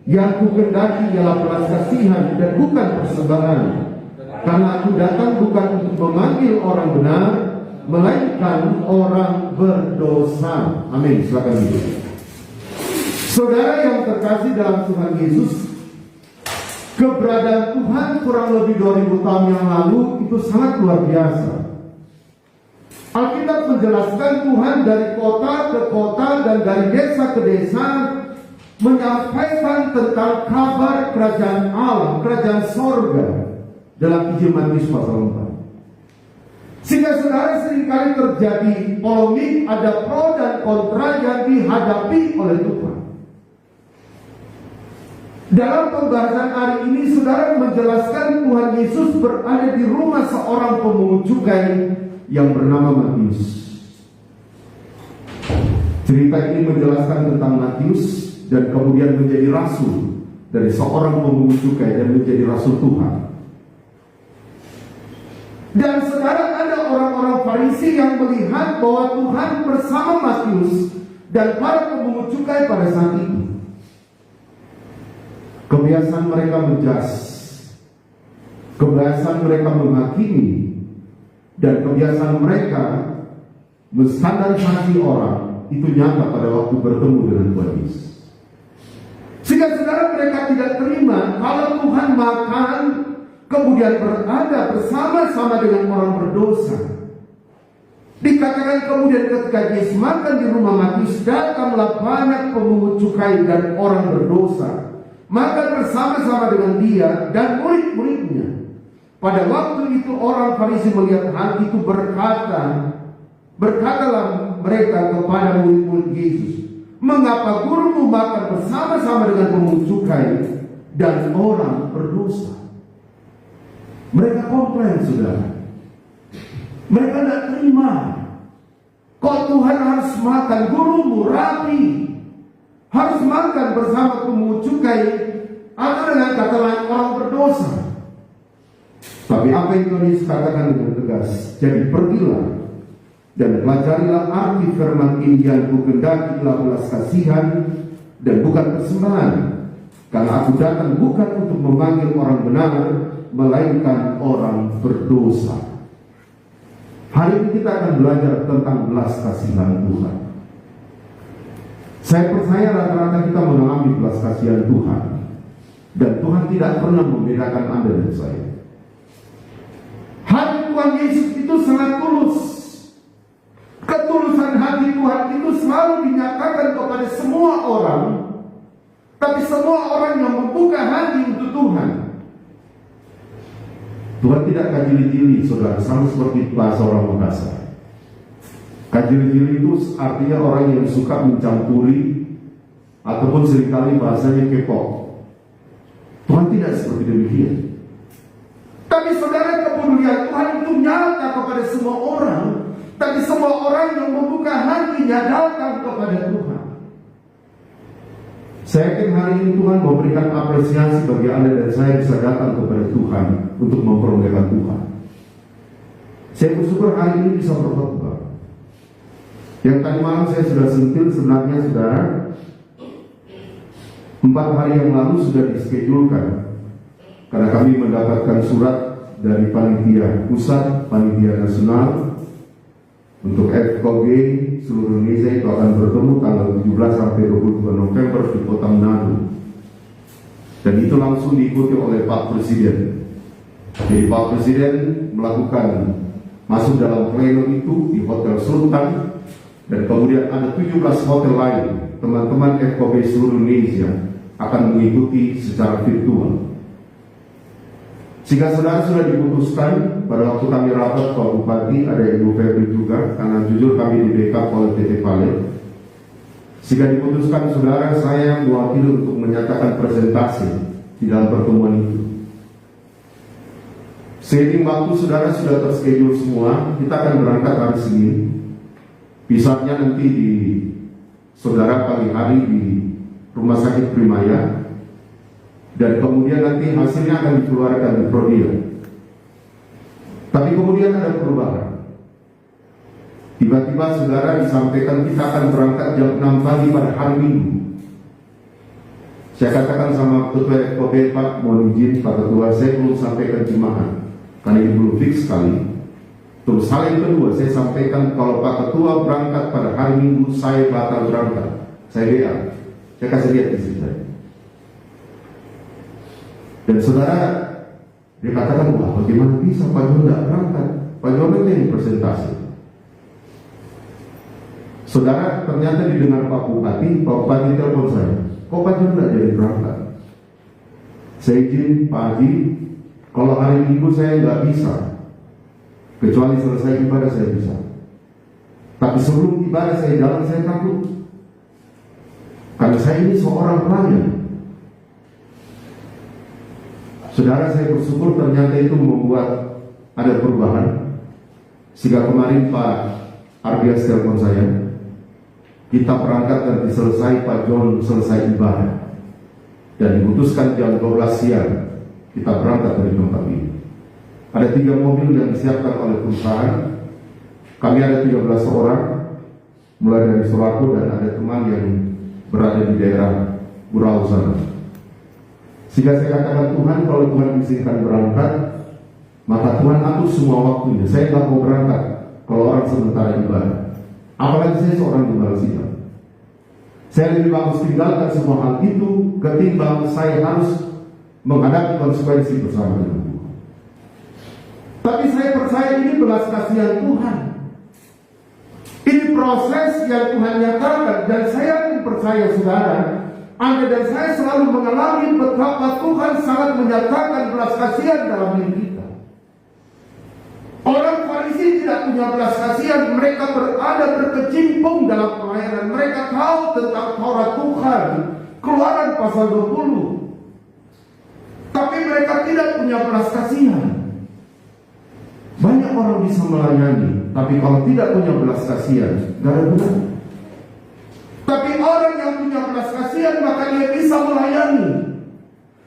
Yang kukendaki ialah belas kasihan dan bukan persembahan. Karena aku datang bukan untuk memanggil orang benar, melainkan orang berdosa. Amin. Silakan duduk. Saudara yang terkasih dalam Tuhan Yesus, keberadaan Tuhan kurang lebih 2000 tahun yang lalu itu sangat luar biasa. Alkitab menjelaskan Tuhan dari kota ke kota dan dari desa ke desa menyampaikan tentang kabar kerajaan Allah, kerajaan sorga dalam Injil Matius pasal 4. Sehingga saudara, seringkali terjadi polemik, ada pro dan kontra yang dihadapi oleh Tuhan. Dalam pembahasan hari ini, saudara menjelaskan Tuhan Yesus berada di rumah seorang pemungut cukai yang bernama Matius. Cerita ini menjelaskan tentang Matius dan kemudian menjadi rasul dari seorang pemungut cukai dan menjadi rasul Tuhan. Dan saudara, ada orang-orang Farisi yang melihat bahwa Tuhan bersama Matius dan para pemungut cukai pada saat itu. Kebiasaan mereka menjas, kebiasaan mereka menghakimi, dan kebiasaan mereka menstandarisasi orang itu nyata pada waktu bertemu dengan Tuhan Yesus. Sehingga saudara, mereka tidak terima kalau Tuhan makan kemudian berada bersama-sama dengan orang berdosa. Dikatakan kemudian ketika Yesus makan di rumah Matius, datanglah banyak pemungut cukai dan orang berdosa, makan bersama-sama dengan dia dan murid-muridnya. Pada waktu itu orang Farisi melihat hal itu berkatalah mereka kepada murid-murid Yesus, "Mengapa gurumu makan bersama-sama dengan pemungut cukai dan orang berdosa?" Mereka komplain, saudara. Mereka tidak terima. Kok Tuhan harus makan, gurumu rabi harus makan bersama pemungut cukai, atau dengan kata lain orang berdosa. Tapi apa yang Tuhan Yesus katakan dengan tegas? Jadi pergilah dan pelajarilah arti firman ini, yang kukendaki ialah belas kasihan dan bukan persembahan. Karena aku datang bukan untuk memanggil orang benar, melainkan orang berdosa. Hari ini kita akan belajar tentang belas kasihan Tuhan. Saya percaya rata-rata kita mengalami belas kasihan Tuhan, dan Tuhan tidak pernah membedakan Anda dan saya. Hati Tuhan Yesus itu sangat tulus. Ketulusan hati Tuhan itu selalu dinyatakan kepada semua orang, tapi semua orang yang membuka hati untuk Tuhan. Tuhan tidak kajili-jili, saudara, sama seperti bahasa orang Makassar. Kajili-jili itu artinya orang yang suka mencampuri, ataupun seringkali bahasanya kepo. Tuhan tidak seperti demikian. Tapi saudara, kepedulian Tuhan itu nyata kepada semua orang, tapi semua orang yang membuka hatinya datang kepada Tuhan. Saya yakin hari ini Tuhan memberikan apresiasi bagi Anda dan saya bisa datang kepada Tuhan untuk mempermuliakan Tuhan. Saya bersyukur hari ini bisa berkhotbah. Yang tadi malam saya sudah sentil, sebenarnya saudara, 4 hari yang lalu sudah diskedulkan, karena kami mendapatkan surat dari panitia pusat, panitia nasional, untuk FKG seluruh Indonesia itu akan bertemu tanggal 17 sampai 22 November di Kota Manado. Dan itu langsung diikuti oleh Pak Presiden. Jadi Pak Presiden melakukan masuk dalam pleno itu di Hotel Sultan, dan kemudian ada 17 hotel lain teman-teman FKG seluruh Indonesia akan mengikuti secara virtual. Sehingga saudara sudah diputuskan pada waktu kami rapat Pak Bupati, ada Ibu Febri juga, karena jujur kami di backup oleh PT Pale. Sehingga diputuskan saudara, saya mewakili untuk menyatakan presentasi di dalam pertemuan itu. Seiring waktu saudara sudah terschedule semua, kita akan berangkat hari Senin. Pisahnya nanti di saudara pagi hari di Rumah Sakit Primaya, dan kemudian nanti hasilnya akan dikeluarkan di Prodia. Tapi kemudian ada perubahan. Tiba-tiba saudara disampaikan kita akan berangkat jam 6 pagi pada hari Minggu. Saya katakan sama Ketua FKB, Pak, mohon izin Pak Ketua, saya belum sampaikan jemaah, karena ini belum fix sekali. Terus hal yang kedua, saya sampaikan kalau Pak Ketua berangkat pada hari Minggu, saya batal berangkat. Saya WA, saya kasih lihat di sini saya. Dan saudara dikatakan, wah bagaimana bisa Pak Jono tidak berangkat? Pak Jono itu yang presentasi. Saudara, ternyata didengar Pak Bupati telepon saya, kok Pak Jono tidak jadi berangkat? Saya izin Pak Haji, kalau hari Minggu saya nggak bisa, Kecuali selesai ibadah saya bisa. Tapi sebelum ibadah saya jalan, saya takut. Karena saya ini seorang pelayan. Saudara, saya bersyukur ternyata itu membuat ada perubahan. Sehingga kemarin Pak Ardias telepon saya, kita berangkat dan selesai Pak John selesai ibadah, dan diputuskan jam 12 siang kita berangkat dari tempat ini. Ada 3 mobil yang disiapkan oleh perusahaan. Kami ada 13 orang, mulai dari Suraku, dan ada teman yang berada di daerah Burau sana. Sehingga saya katakan, Tuhan, kalau Tuhan izinkan berangkat, maka Tuhan atur semua waktunya. Saya tidak mau berangkat kalau orang sementara ibadah. Apalagi saya seorang gembala sidang. Saya lebih bagus tinggalkan semua hal itu ketimbang saya harus menghadapi konsekuensi bersama dengan Tuhan. Tapi saya percaya ini belas kasihan Tuhan. Ini proses yang Tuhan nyatakan, dan saya percaya saudara, Anda dan saya selalu mengalami betapa Tuhan sangat menyatakan belas kasihan dalam hidup kita. Orang Farisi tidak punya belas kasihan. Mereka berada berkecimpung dalam pelayanan. Mereka tahu tentang Taurat Tuhan, Keluaran pasal 20. Tapi mereka tidak punya belas kasihan. Banyak orang bisa melayani, tapi kalau tidak punya belas kasihan, tidak ada gunanya. Tapi orang yang punya belas kasihan, maka dia bisa melayani.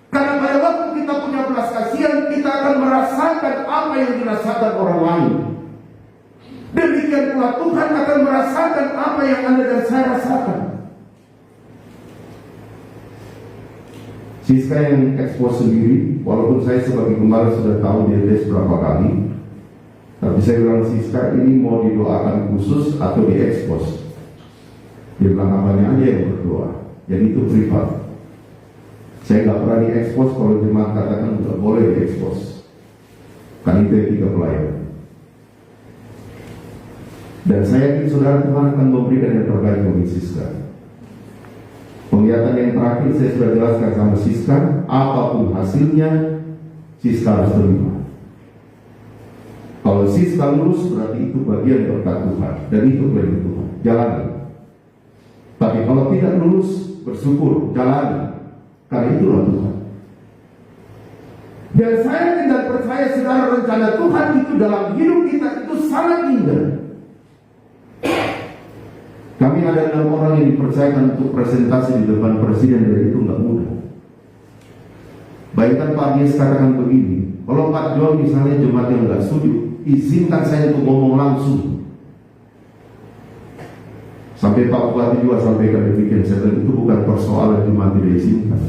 Karena pada waktu kita punya belas kasihan, kita akan merasakan apa yang dirasakan orang lain. Demikian pula Tuhan akan merasakan apa yang Anda dan saya rasakan. Siska yang ekspos sendiri, walaupun saya sebagai gembala sudah tahu dia tes berapa kali, tapi saya bilang, Siska ini mau didoakan khusus atau diekspos? Dia bilang, apanya aja yang berdoa. Jadi itu privat. Saya nggak pernah diekspos kalau jemaat katakan nggak boleh diekspos. Kan itu etika pelayan. Dan saya yakin saudara, Tuhan akan memberikan yang terbaik bagi Siska. Penglihatan yang terakhir saya sudah jelaskan sama Siska, apapun hasilnya, Siska harus terima. Kalau Siska lulus, berarti itu bagian berkat Tuhan, dan itu perintah Tuhan. Jalani. Tapi kalau tidak lulus, bersyukur, jalani. Karena itulah Tuhan. Dan saya tidak percaya saudara, rencana Tuhan itu dalam hidup kita itu sangat indah. Kami ada 6 orang yang dipercayakan untuk presentasi di depan presiden, dan itu nggak mudah. Bayangkan Pak Dias katakan begini, kalau Pak John misalnya jemaat yang nggak setuju, izinkan saya untuk ngomong langsung. Sampai Pak Bupati juga sampaikan demikian. Saya bilang itu bukan persoalan jemaat tidak izinkan.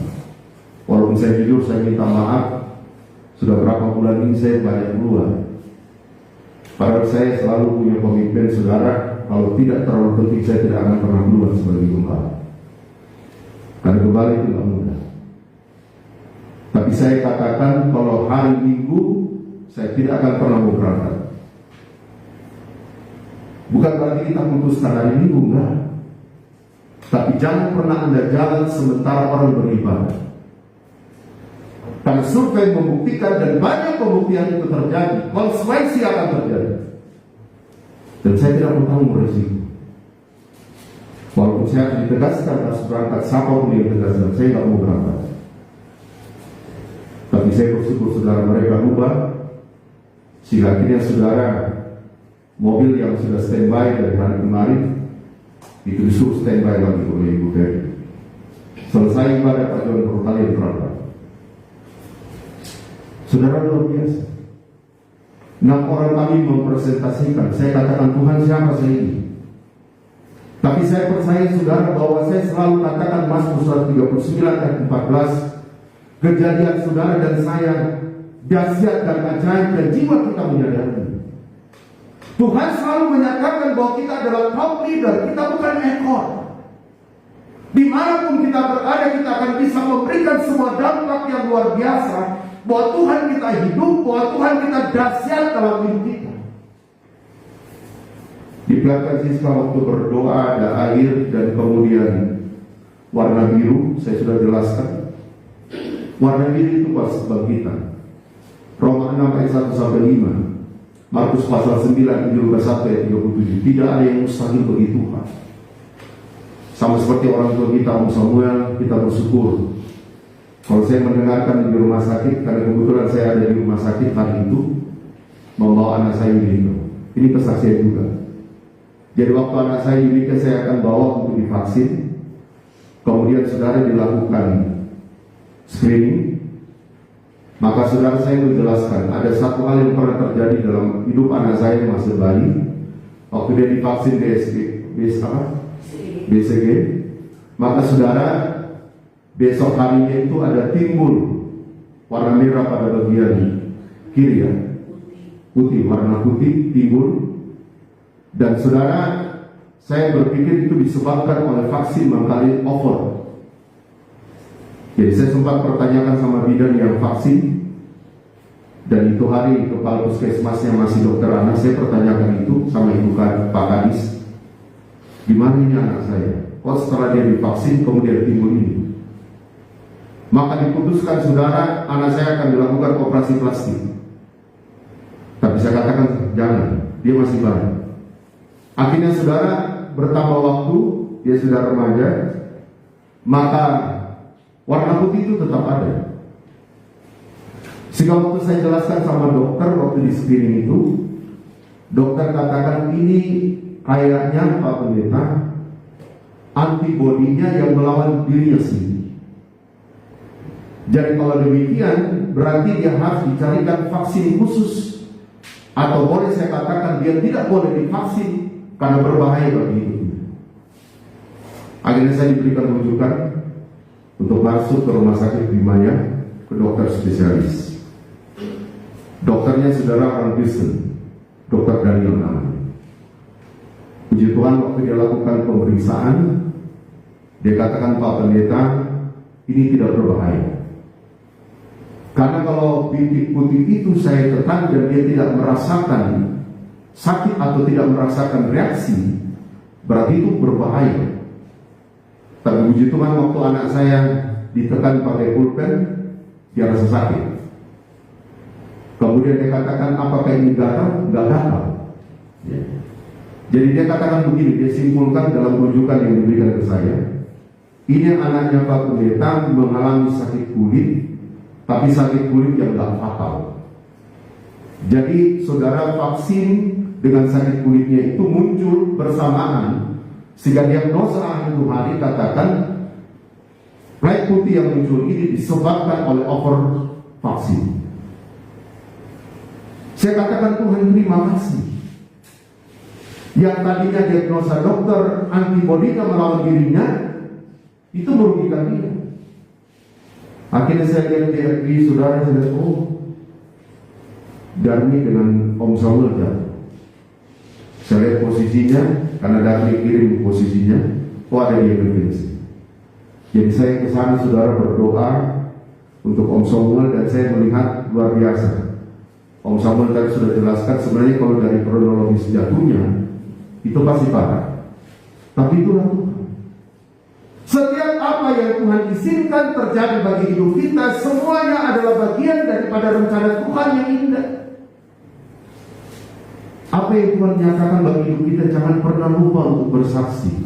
Walaupun saya jujur, saya minta maaf. Sudah berapa bulan ini saya banyak keluar. Padahal saya selalu punya komitmen saudara, kalau tidak terlalu penting saya tidak akan pernah keluar sebagai gembala. Karena gembala itu tidak mudah. Tapi saya katakan kalau hari Minggu saya tidak akan pernah mau berangkat. Bukan berarti kita memutuskan hari Minggu, enggak. Tapi jangan pernah Anda jalan sementara orang beribadah. Karena survei membuktikan, dan banyak pembuktian itu terjadi, konsekuensi akan terjadi. Dan saya tidak mau tahu berisiko. Walaupun saya akan ditegaskan harus berangkat, siapapun yang tegaskan, saya tidak mau berangkat. Tapi saya bersyukur saudara mereka ubah, sehingga akhirnya saudara, mobil yang sudah standby dari hari kemarin itu disuruh standby lagi oleh Ibu Ferry. Selesai ibadah Pak John berkali berangkat. Saudara, luar biasa. 6 orang kami mempresentasikan. Saya katakan, Tuhan siapa saya ini? Tapi saya percaya saudara bahwa saya selalu katakan Mazmur 139 ayat 14, kejadian saudara dan saya dahsyat dan ajaib, dan jiwa kita menyadari. Tuhan selalu menyatakan bahwa kita adalah top leader, kita bukan ekor. Dimanapun kita berada, kita akan bisa memberikan sebuah dampak yang luar biasa, bahwa Tuhan kita hidup, bahwa Tuhan kita dahsyat dalam hidup kita. Di belakang Siska waktu berdoa ada air dan kemudian warna biru, saya sudah jelaskan. Warna biru itu pas kebangkitan. Roma 6 ayat 1-5. Markus pasal 9 Injil Lukas 1 ayat 37. Tidak ada yang mustahil bagi Tuhan. Sama seperti orang tua kita Om Samuel, kita bersyukur. Kalau saya mendengarkan di rumah sakit, karena kebetulan saya ada di rumah sakit hari itu, membawa anak saya Yulika. Ini kesaksian juga. Jadi waktu anak saya Yulika saya akan bawa untuk divaksin. Kemudian saudara dilakukan screening. Maka saudara saya menjelaskan, ada satu hal yang pernah terjadi dalam hidup anak saya yang masih bayi. Waktu dia divaksin BCG, maka saudara besok harinya itu ada timbul warna merah pada bagian kiri ya, putih, warna putih timbul. Dan saudara, saya berpikir itu disebabkan oleh vaksin mengkali over. Jadi saya sempat pertanyakan sama bidan yang vaksin, dan itu hari kepala puskesmasnya masih dokter anak. Saya pertanyakan itu sama ibu Pak Kadis, gimana ini anak saya? Kok setelah dia divaksin kemudian timbul ini? Maka diputuskan saudara, anak saya akan dilakukan operasi plastik. Tapi saya katakan jangan, dia masih bayi. Akhirnya saudara, bertambah waktu, dia sudah remaja, maka warna putih itu tetap ada. Sehingga waktu saya jelaskan sama dokter waktu di screening itu, dokter katakan ini kayaknya Pak Pendeta antibodinya yang melawan dirinya sendiri. Jadi kalau demikian berarti dia harus dicarikan vaksin khusus, atau boleh saya katakan dia tidak boleh divaksin karena berbahaya bagi hidupnya. Akhirnya saya diberikan rujukan untuk masuk ke rumah sakit Bimaya, ke dokter spesialis. Dokternya saudara orang Kristen, Dokter Daniel namanya. Puji Tuhan, waktu dia lakukan pemeriksaan, dia katakan, Pak Pendeta, ini tidak berbahaya. Karena kalau bintik putih itu saya tekan dan dia tidak merasakan sakit atau tidak merasakan reaksi, berarti itu berbahaya. Tapi puji Tuhan, waktu anak saya ditekan pakai pulpen, dia rasa sakit. Kemudian dia katakan, apakah ini gatal? Enggak gatal. Ya. Jadi dia katakan begini, dia simpulkan dalam rujukan yang diberikan ke saya, ini anaknya Pak Pendeta mengalami sakit kulit, tapi sakit kulit yang tidak fatal. Jadi saudara, vaksin dengan sakit kulitnya itu muncul bersamaan, sehingga diagnosa akhir hari katakan light putih yang muncul ini disebabkan oleh over vaksin. Saya katakan Tuhan terima kasih. Yang tadinya diagnosa dokter antibodinya melawan dirinya, itu merugikan dia. Akhirnya saya lihat di saudara, saya lihat, oh, Darmi dengan Om Samuel jatuh. Saya lihat posisinya, karena Darmi kirim posisinya, oh ada di emergency. Jadi saya ke sana saudara berdoa untuk Om Samuel, dan saya melihat luar biasa. Om Samuel tadi sudah jelaskan, sebenarnya kalau dari kronologis jatuhnya itu pasti parah. Tapi itulah Tuhan. Setiap apa yang Tuhan izinkan terjadi bagi hidup kita, semuanya adalah bagian daripada rencana Tuhan yang indah. Apa yang Tuhan nyatakan bagi hidup kita, jangan pernah lupa untuk bersaksi.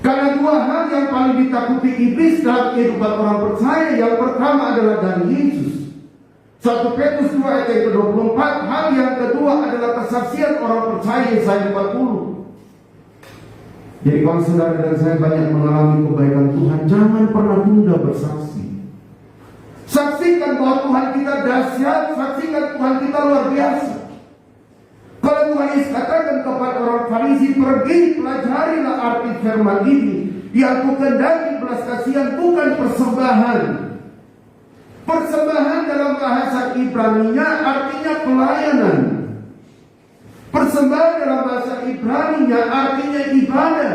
Karena dua hal yang paling ditakuti iblis dalam kehidupan orang percaya, yang pertama adalah dari Yesus. 1 Petrus 2 ayat yang ke-24. Hal yang kedua adalah kesaksian orang percaya, Yesaya 40. Jadi kalau saudara dan saya banyak mengalami kebaikan Tuhan, jangan pernah tunda bersaksi. Saksikan bahwa Tuhan kita dahsyat, saksikan Tuhan kita luar biasa. Kalau Tuhan Yesus katakan kepada orang Farisi, pergi pelajarilah arti firman ini, yang kukendaki belas kasihan bukan persembahan. Persembahan dalam bahasa Ibrani-nya artinya pelayanan. Persembahan dalam bahasa Ibrani-nya artinya ibadah.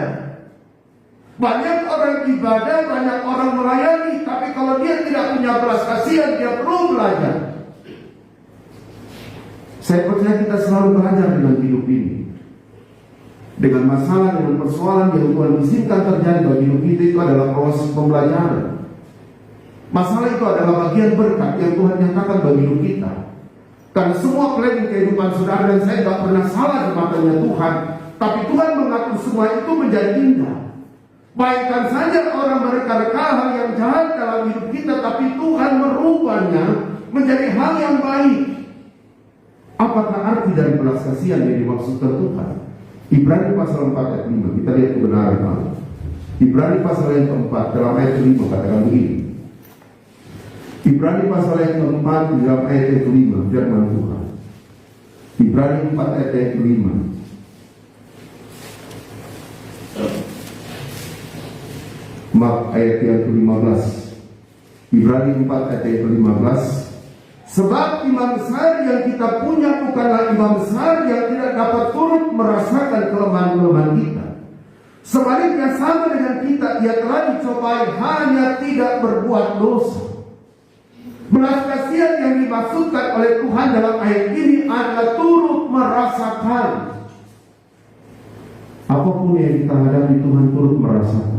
Banyak orang ibadah, banyak orang melayani, tapi kalau dia tidak punya belas kasihan, dia perlu belajar. Saya percaya kita selalu belajar dengan hidup ini. Dengan masalah, dengan persoalan yang Tuhan izinkan terjadi bagi hidup kita, itu adalah proses pembelajaran. Masalah itu adalah bagian berkat yang Tuhan nyatakan bagi hidup kita. Karena semua planning kehidupan saudara dan saya gak pernah salah di matanya Tuhan. Tapi Tuhan mengatur semua itu menjadi indah. Baikkan saja orang mereka-reka hal yang jahat dalam hidup kita, tapi Tuhan merubahnya menjadi hal yang baik. Apakah arti dari belas kasihan yang dimaksudkan Tuhan? Ibrani pasal 4 ayat 5, kita lihat kebenaran Allah. Ibrani pasal yang keempat dalam ayat 5 katakan begini. Ibrani pasal yang keempat dalam ayat yang kelima, firman Tuhan. Ibrani 4 ayat yang kelima. Maaf, ayat yang ke-15. Ibrani 4 ayat yang ke-15. Sebab imam besar yang kita punya bukanlah imam besar yang tidak dapat turut merasakan kelemahan-kelemahan kita. Sebaliknya sama dengan kita, ia telah dicobai hanya tidak berbuat dosa. Belas kasihan yang dimaksudkan oleh Tuhan dalam ayat ini adalah turut merasakan. Apapun yang kita hadapi, Tuhan turut merasakan.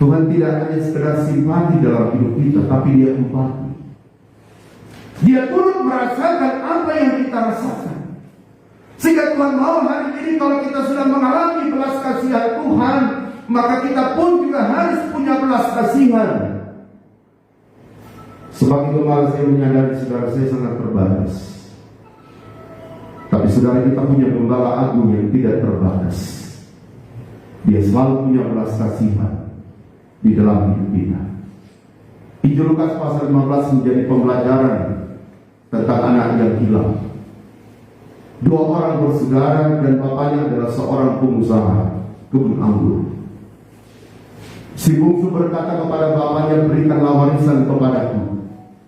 Tuhan tidak hanya sekedar simpati dalam hidup kita, tapi Dia empati. Dia turut merasakan apa yang kita rasakan. Sehingga Tuhan mau hari ini kalau kita sudah mengalami belas kasihan Tuhan, maka kita pun juga harus punya belas kasihan. Sebagai gembala saya menyadari saudara saya sangat terbatas. Tapi saudara kita punya gembala agung yang tidak terbatas. Dia selalu punya belas kasihan di dalam hidup kita. Injil Lukas pasal 15 menjadi pembelajaran tentang anak yang hilang. Dua orang bersaudara dan bapaknya adalah seorang pengusaha kebun anggur. Si bungsu berkata kepada bapaknya, berikanlah warisan kepadaku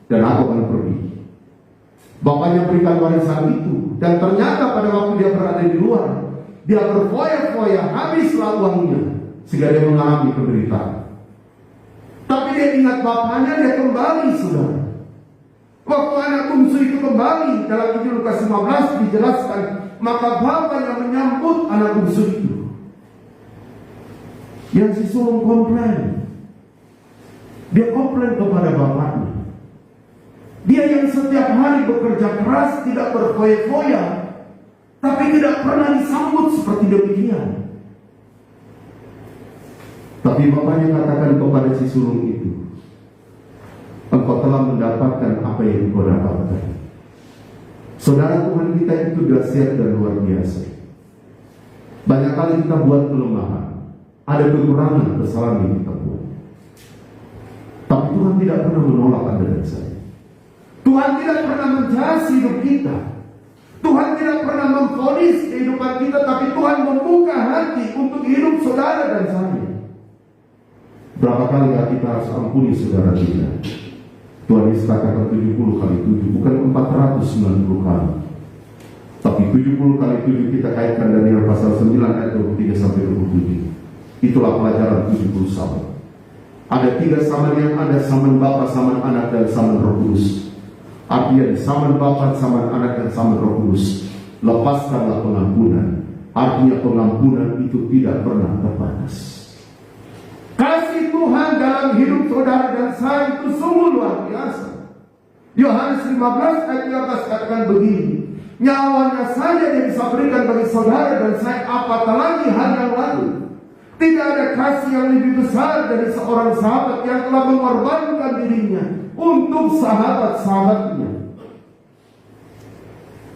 dan aku akan pergi. Bapaknya berikan warisan itu, dan ternyata pada waktu dia berada di luar, dia berfoya-foya, habislah uangnya, sehingga dia mengalami penderitaan. Tapi dia ingat bapaknya, dia kembali saudara. Waktu anak bungsu itu kembali, dalam Injil Lukas 15 dijelaskan, maka bapaknya menyambut anak bungsu itu. Yang si sulung komplain. Dia komplain kepada bapaknya. Dia yang setiap hari bekerja keras, tidak berfoya-foya, tapi tidak pernah disambut seperti demikian. Tapi bapaknya katakan kepada si sulung itu, engkau telah mendapatkan apa yang engkau dapatkan. Saudara, Tuhan kita itu dahsyat dan luar biasa. Banyak kali kita buat kelemahan, ada kekurangan, kesalahan yang kita buat. Tapi Tuhan tidak pernah menolak Anda dan saya. Tuhan tidak pernah menjudge hidup kita. Tuhan tidak pernah memvonis kehidupan kita, tapi Tuhan membuka hati untuk hidup saudara dan saya. Berapa kali kita harus ampuni saudara kita? Tuhan Yesus katakan 70 kali 7, bukan 490 kali. Tapi 70 kali 7 kita kaitkan dari pasal 9 ayat 23 sampai 27. Itulah pelajaran 70 saman. Ada 3 saman yang ada, saman Bapa, saman Anak, dan saman Roh Kudus. Artinya di saman Bapa, saman Anak, dan saman Roh Kudus, lepaskanlah pengampunan. Artinya pengampunan itu tidak pernah terbatas. Kasih Tuhan dalam hidup saudara dan saya itu sungguh luar biasa. Yohanes 15 ayat 13 katakan begini, nyawanya saja yang bisa berikan bagi saudara dan saya, apatah lagi hal yang lalu. Tidak ada kasih yang lebih besar dari seorang sahabat yang telah mengorbankan dirinya untuk sahabat-sahabatnya.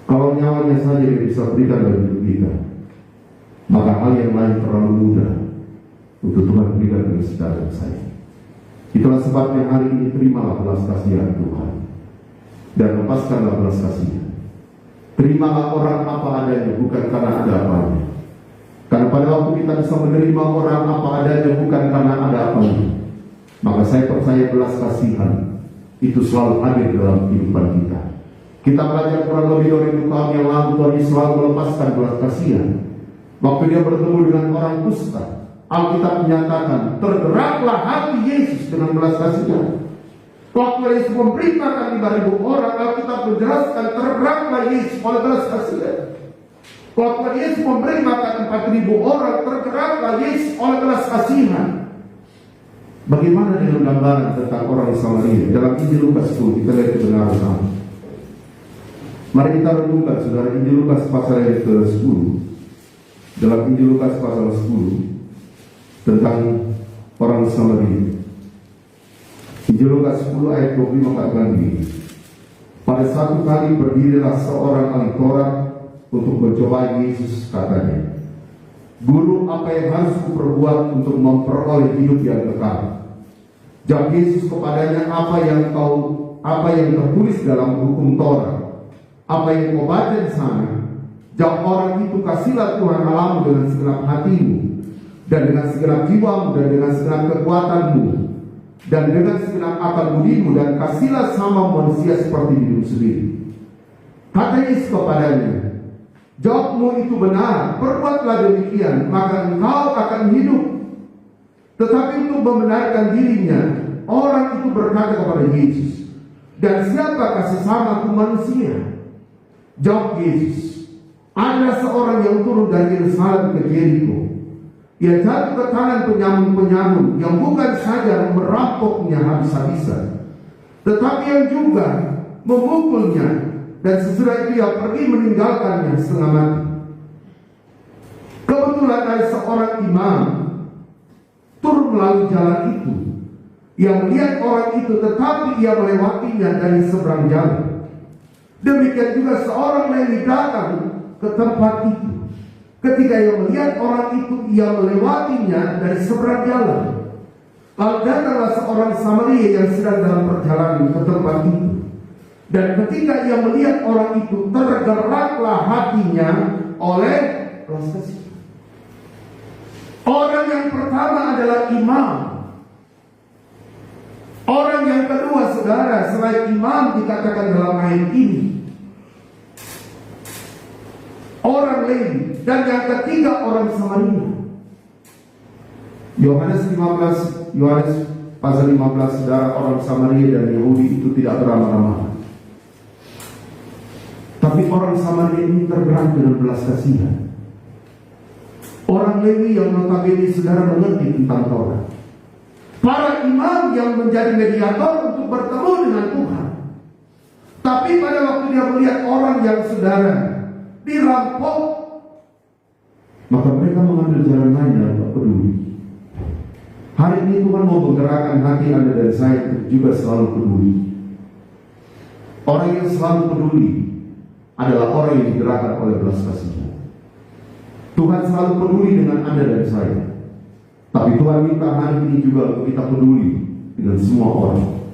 Kalau nyawanya saja yang bisa berikan bagi hidup kita, maka hal yang lain terlalu mudah untuk Tuhan berikan bagi saudara saya. Itulah sebabnya hari ini terimalah belas kasihan Tuhan dan lepaskanlah belas kasihan. Terimalah orang apa adanya, bukan karena ada apanya. Karena pada waktu kita bisa menerima orang apa adanya, bukan karena ada apanya, maka saya percaya belas kasihan itu selalu hadir dalam kehidupan kita. Kita belajar kurang lebih 2000 tahun yang lalu, Tuhan Yesus selalu melepaskan belas kasihan. Waktu dia bertemu dengan orang kusta, Alkitab menyatakan tergeraklah hati Yesus dengan belas kasihan. Waktu Yesus memberitakan 5.000 orang, Alkitab menjelaskan tergeraklah Yesus oleh belas kasihan. Waktu Yesus memberi makan 4.000 orang, tergeraklah Yesus oleh belas kasihan. Bagaimana dengan gambaran tentang orang Samaria? Dalam Injil Lukas 10 kita lihat kebenaran sama. Mari kita renungkan saudara, Injil Lukas pasal yang ke-10. Dalam Injil Lukas pasal 10 tentang orang Samaria. Injil Lukas 10 ayat 25 katakan begini. Pada satu kali berdirilah seorang ahli Taurat untuk mencobai Yesus, katanya, "Guru, apa yang harus kuperbuat untuk memperoleh hidup yang kekal?" Jawab Yesus kepadanya, apa yang tertulis dalam hukum Taurat? Apa yang kau baca di sana?" Jawab orang itu, "Kasihlah Tuhan Allahmu dengan segenap hatimu, dan dengan segenap jiwamu, dan dengan segenap kekuatanmu, dan dengan segenap akal budimu, dan kasihlah sama manusia seperti dirimu sendiri." Kata Yesus kepadanya, "Jawabmu itu benar, perbuatlah demikian, maka engkau akan hidup." Tetapi untuk membenarkan dirinya, orang itu berkata kepada Yesus, "Dan siapakah sesamaku manusia?" Jawab Yesus, "Ada seorang yang turun dari Yerusalem ke Yeriko. Ia jatuh ke tangan penyamun-penyamun yang bukan saja merampoknya habis-habisan, tetapi yang juga memukulnya, dan sesudah itu ia pergi meninggalkannya setengah mati. Kebetulan ada seorang imam turun melalui jalan itu. Ia melihat orang itu, tetapi ia melewatinya dari seberang jalan. Demikian juga seorang Lewi datang ke tempat itu. Ketika ia melihat orang itu, ia melewatinya dari seberang jalan. Lalu datanglah seorang Samaria yang sedang dalam perjalanan ke tempat itu. Dan ketika ia melihat orang itu, tergeraklah hatinya oleh belas kasihan. Orang yang pertama adalah imam. Orang yang kedua, saudara, selain imam dikatakan dalam ayat ini, orang Lewi. Dan yang ketiga, orang Samaria. Yohanes pasal 15, saudara, orang Samaria dan Yahudi itu tidak beramah-ramah. Tapi orang Samaria ini tergerak dengan belas kasihan. Orang Lewi yang notabene saudara mengerti tentang Taurat. Para imam yang menjadi mediator untuk bertemu dengan Tuhan. Tapi pada waktu dia melihat orang yang saudara dirampok, maka mereka mengambil jalan lain dan tak peduli. Hari ini Tuhan mau menggerakkan hati Anda dan saya juga selalu peduli. Orang yang selalu peduli adalah orang yang digerakkan oleh belas kasihan. Tuhan selalu peduli dengan Anda dan saya. Tapi Tuhan minta hari ini juga untuk kita peduli dengan semua orang.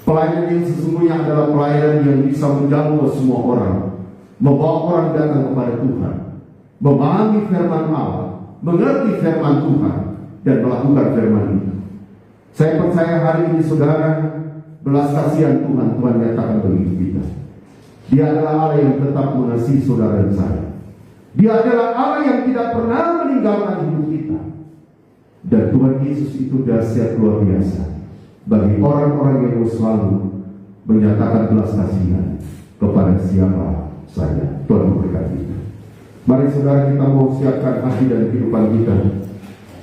Pelayanan yang sesungguhnya adalah pelayanan yang bisa menjangkau semua orang, membawa orang datang kepada Tuhan, memahami firman Allah, mengerti firman Tuhan, dan melakukan firman itu. Saya percaya hari ini saudara, belas kasihan Tuhan nyatakan bagi kita. Dia adalah Allah yang tetap mengasihi saudara dan saya. Dia adalah Allah yang tidak pernah meninggalkan hidup kita. Dan Tuhan Yesus itu dahsyat luar biasa bagi orang-orang yang selalu menyatakan belas kasihan kepada siapa saja. Tuhan memberkati kita. Mari saudara, kita mau siapkan hati dan kehidupan kita.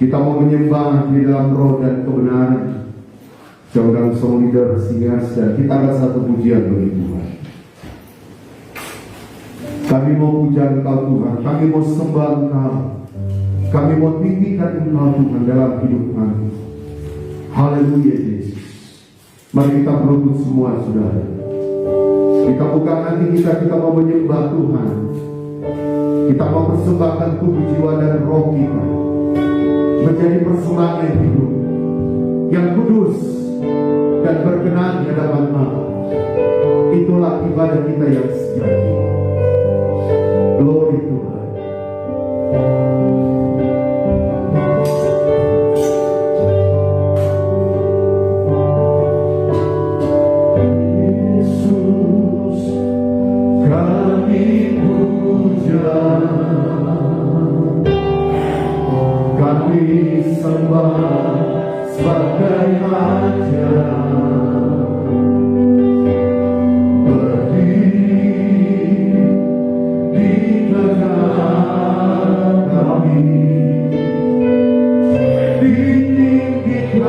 Kita mau menyembah di dalam roh dan kebenaran. Saudara song leader, singers, dan kita ada satu pujian bagi Tuhan. Kami mau puja Engkau Tuhan, kami mau sembah Engkau, kami mau tinggikan Engkau Tuhan dalam hidup kami. Haleluya Yesus. Mari kita berlutut semua saudara. Kita buka hati kita mau menyembah Tuhan. Kita mau persembahkan tubuh, jiwa, dan roh kita menjadi persembahan yang hidup, yang kudus dan berkenan di hadapan Allah. Itulah ibadah kita yang sejati. Glory Tuhan. Yesus, kami puja, kami sembah sebagai Raja. Ditinggikan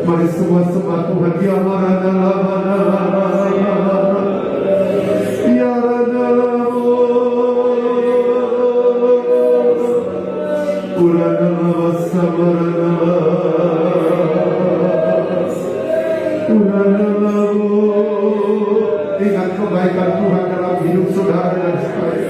Mari semua sembah Tuhan. Ya ingat kebaikan Tuhan dalam hidup saudara dan saya.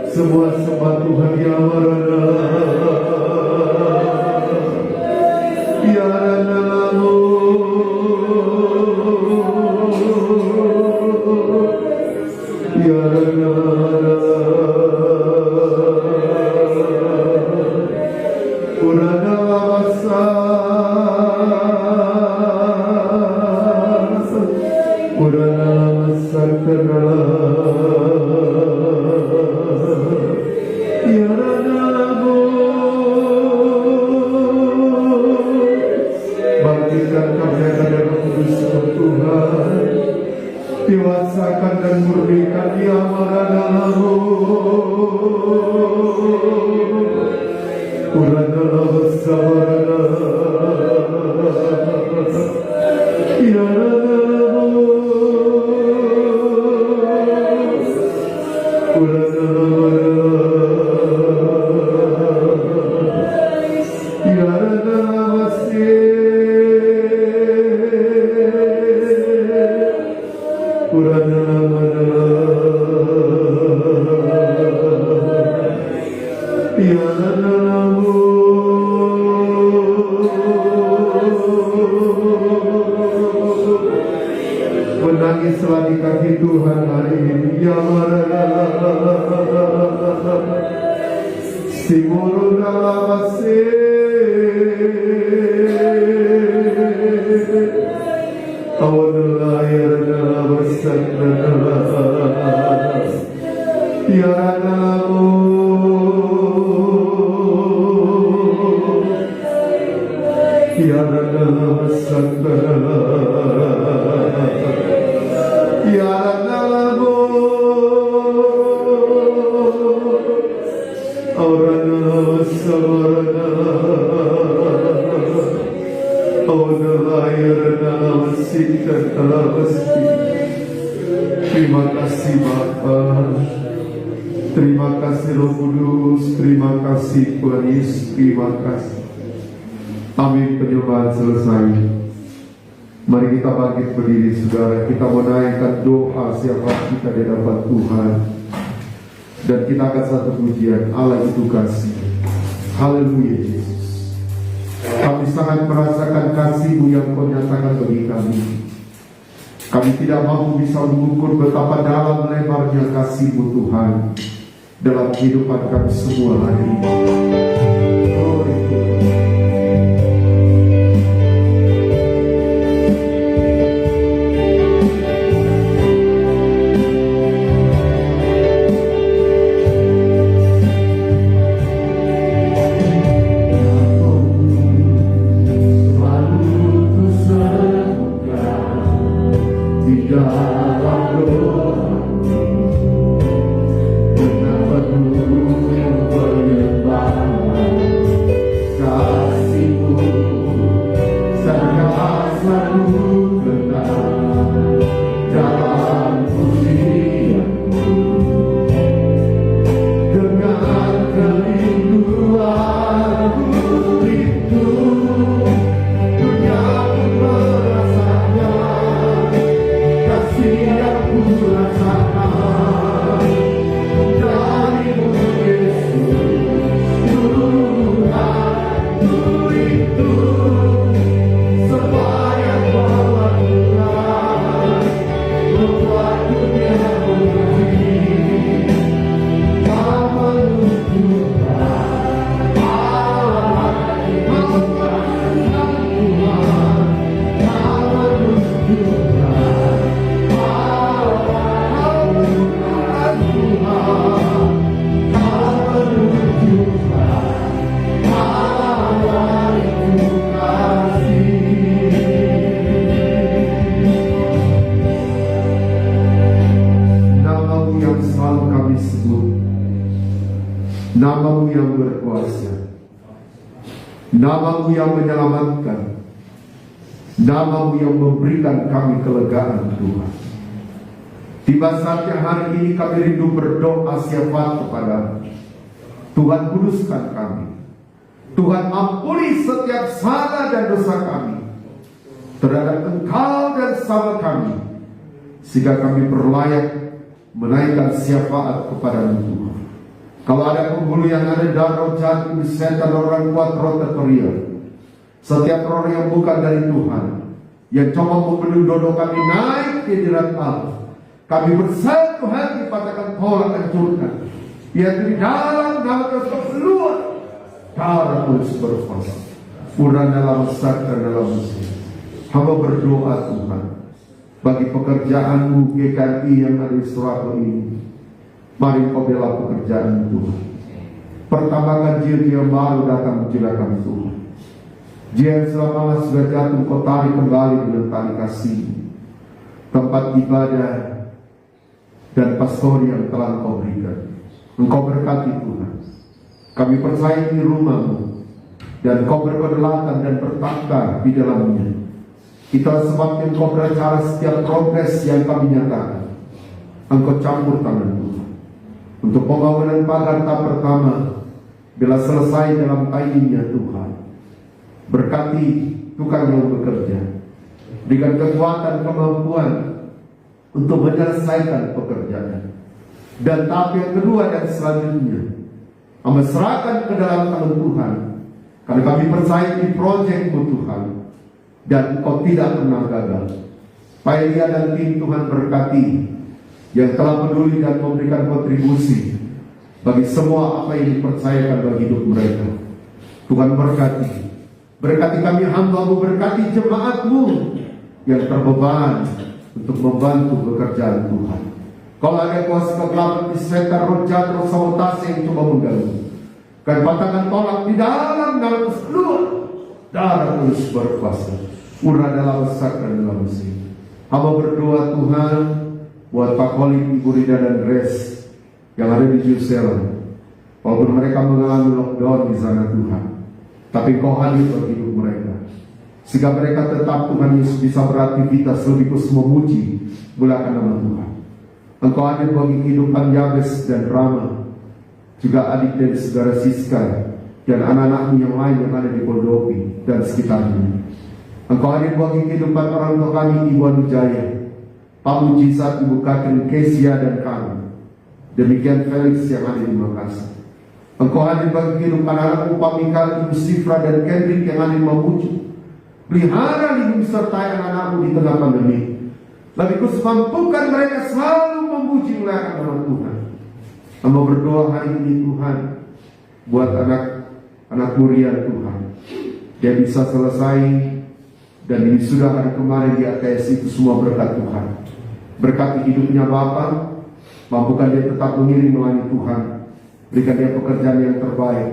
Semua sembah Tuhan. Ya Marana, Ya Ranalamu, Ya Ranalamu, Uranalawasa, Uranalawasa Kanala. Bangkitkan kami akan Roh Kudus Tuhan, dewasakan dan murnikan. Ya Maranamu, Uranala Sabarana, Ya Ranalamu, Uranala menangislah di kaki Tuhan hari ini. Ya Simurun alabase, awadullah ya ranabasan ya ranamu, ya ranabasan ya ranamu, aurana sabarana, terima kasih Bapa, terima kasih Roh Kudus, terima kasih Tuhan Yesus, terima kasih. Amin. Penyembahan selesai. Mari kita bangkit berdiri saudara. Kita menaikkan doa siapa kita di hadapan Tuhan, dan kita akan satu pujian. Allah itu kasih. Haleluya Yesus. Kami sangat merasakan kasih-Mu yang Kau nyatakan bagi kami. Kami tidak mampu bisa mengukur betapa dalam lebarnya kasih-Mu Tuhan dalam kehidupan kami semua hari ini. Glory to God. Dengan kerinduanku itu itu sepanjang waktunya membuat dunia berdiri. Kau menunjukkan Allah menunjukkan Tuhan. Kau menunjukkan Allah menunjukkan Tuhan. Kau menunjukkan Allah itu kasih. Namamu yang selalu kami sebut, namamu yang berkuasa, namamu yang menyelamatkan, namamu yang memberikan kami kelegaan Tuhan. Tiba saatnya hari ini kami rindu berdoa syafaat kepada Tuhan, kuduskan kami. Tuhan ampuni setiap salah dan dosa kami terhadap Engkau dan sama kami, sehingga kami berlayak menaikkan syafaat kepada Tuhan. Kalau ada penghulu yang ada dalam roh jahat, setan, orang kuat, roh terperiak, setiap roh yang bukan dari Tuhan, yang coba membelung dodo kami naik di hadirat Allah, kami bersatu hati katakan tolak hancurkan. Biar di dalam terus keluar darah terus berkuasa. Urang dalam besar dan dalam mesin. Hamba berdoa Tuhan, bagi pekerjaanmu GKI yang ada di Surabaya ini, mari Kau bela pekerjaan Tuhan. Pertambakan dia baru datang menjelakan Tuhan. Dia yang selama sudah jatuh Kau tarik kembali dengan tali kasih. Tempat ibadah dan pastori yang telah Kau berikan, Engkau berkati Tuhan. Kami percaya di rumah-Mu, dan Kau berkedaulatan dan bertakhta di dalamnya. Itulah sebabnya Engkau beracara setiap progres yang kami nyatakan. Engkau campur tangan Tuhan. Untuk pembangunan pagar tahap pertama, bila selesai dalam timingnya Tuhan, berkati tukang yang bekerja dengan kekuatan kemampuan untuk menyelesaikan pekerjaan. Dan tahap yang kedua dan selanjutnya, kami serahkan ke dalam tangan Tuhan, karena kami percaya di proyek-Mu Tuhan, dan Engkau tidak pernah gagal. Pailia dan tim Tuhan berkati yang telah peduli dan memberikan kontribusi bagi semua apa yang dipercayakan bagi hidup mereka. Tuhan berkati, berkati kami hamba-Mu, berkati jemaat-Mu yang terbeban untuk membantu pekerjaan Tuhan. Kalau ada kuasa kegelapan di sekitar roh jahat, roh sabotase yang coba mengganggu, kami patahkan tolak di dalam terus keluar darah terus berkuasa. Urah dalam besar dan dalam mesin. Hamba berdoa Tuhan buat Pak Kolik, Ibu Rida dan Grace yang ada di New Zealand. Walaupun mereka mengalami lockdown di sana Tuhan, tapi Kau hadir bagi hidup mereka, sehingga mereka tetap Tuhan Yesus bisa beraktivitas lebih khusus memuji mulakan nama Tuhan. Engkau hadir bagi kehidupan Yabes dan Rama, juga adik dan saudara Siska dan anak-anakmu yang lain yang ada di Poldopi dan sekitarnya. Engkau hadir bagi kehidupan orang tua kami, Ibu Anujaya, Pak Mujizat, Ibu Katrin, Kesia dan kami. Demikian Felix yang ada di Makassar. Engkau hadir bagi kehidupan anakmu, Pak Mikal, Ibu Sifra dan Kendrick yang ada di Mamuju. Pelihara lindungi sertai anak-anakmu di tengah pandemi. Lebih khusus mampukan mereka selalu memuji melayakan nama Tuhan. Hamba berdoa hari ini Tuhan, buat anak Murian Tuhan, dia bisa selesai dan ini sudah hari kemarin di ATS itu semua berkat Tuhan. Berkati hidupnya Bapa, mampukan dia tetap mengiring melayani Tuhan. Berikan dia pekerjaan yang terbaik,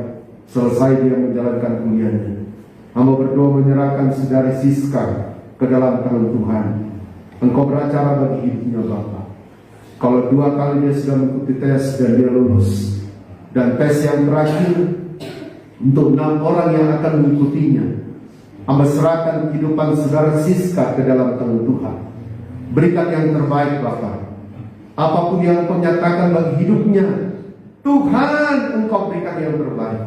selesai dia menjalankan kuliahnya. Hamba berdoa menyerahkan saudari Siska ke dalam tangan Tuhan. Engkau beracara bagi hidupnya Bapa. Kalau 2 kali dia sudah mengikuti tes dan dia lulus, dan tes yang terakhir untuk 6 orang yang akan mengikutinya, hamba serahkan kehidupan saudara Siska ke dalam tangan Tuhan. Berikan yang terbaik Bapa. Apapun yang Engkau nyatakan bagi hidupnya, Tuhan Engkau berikan yang terbaik.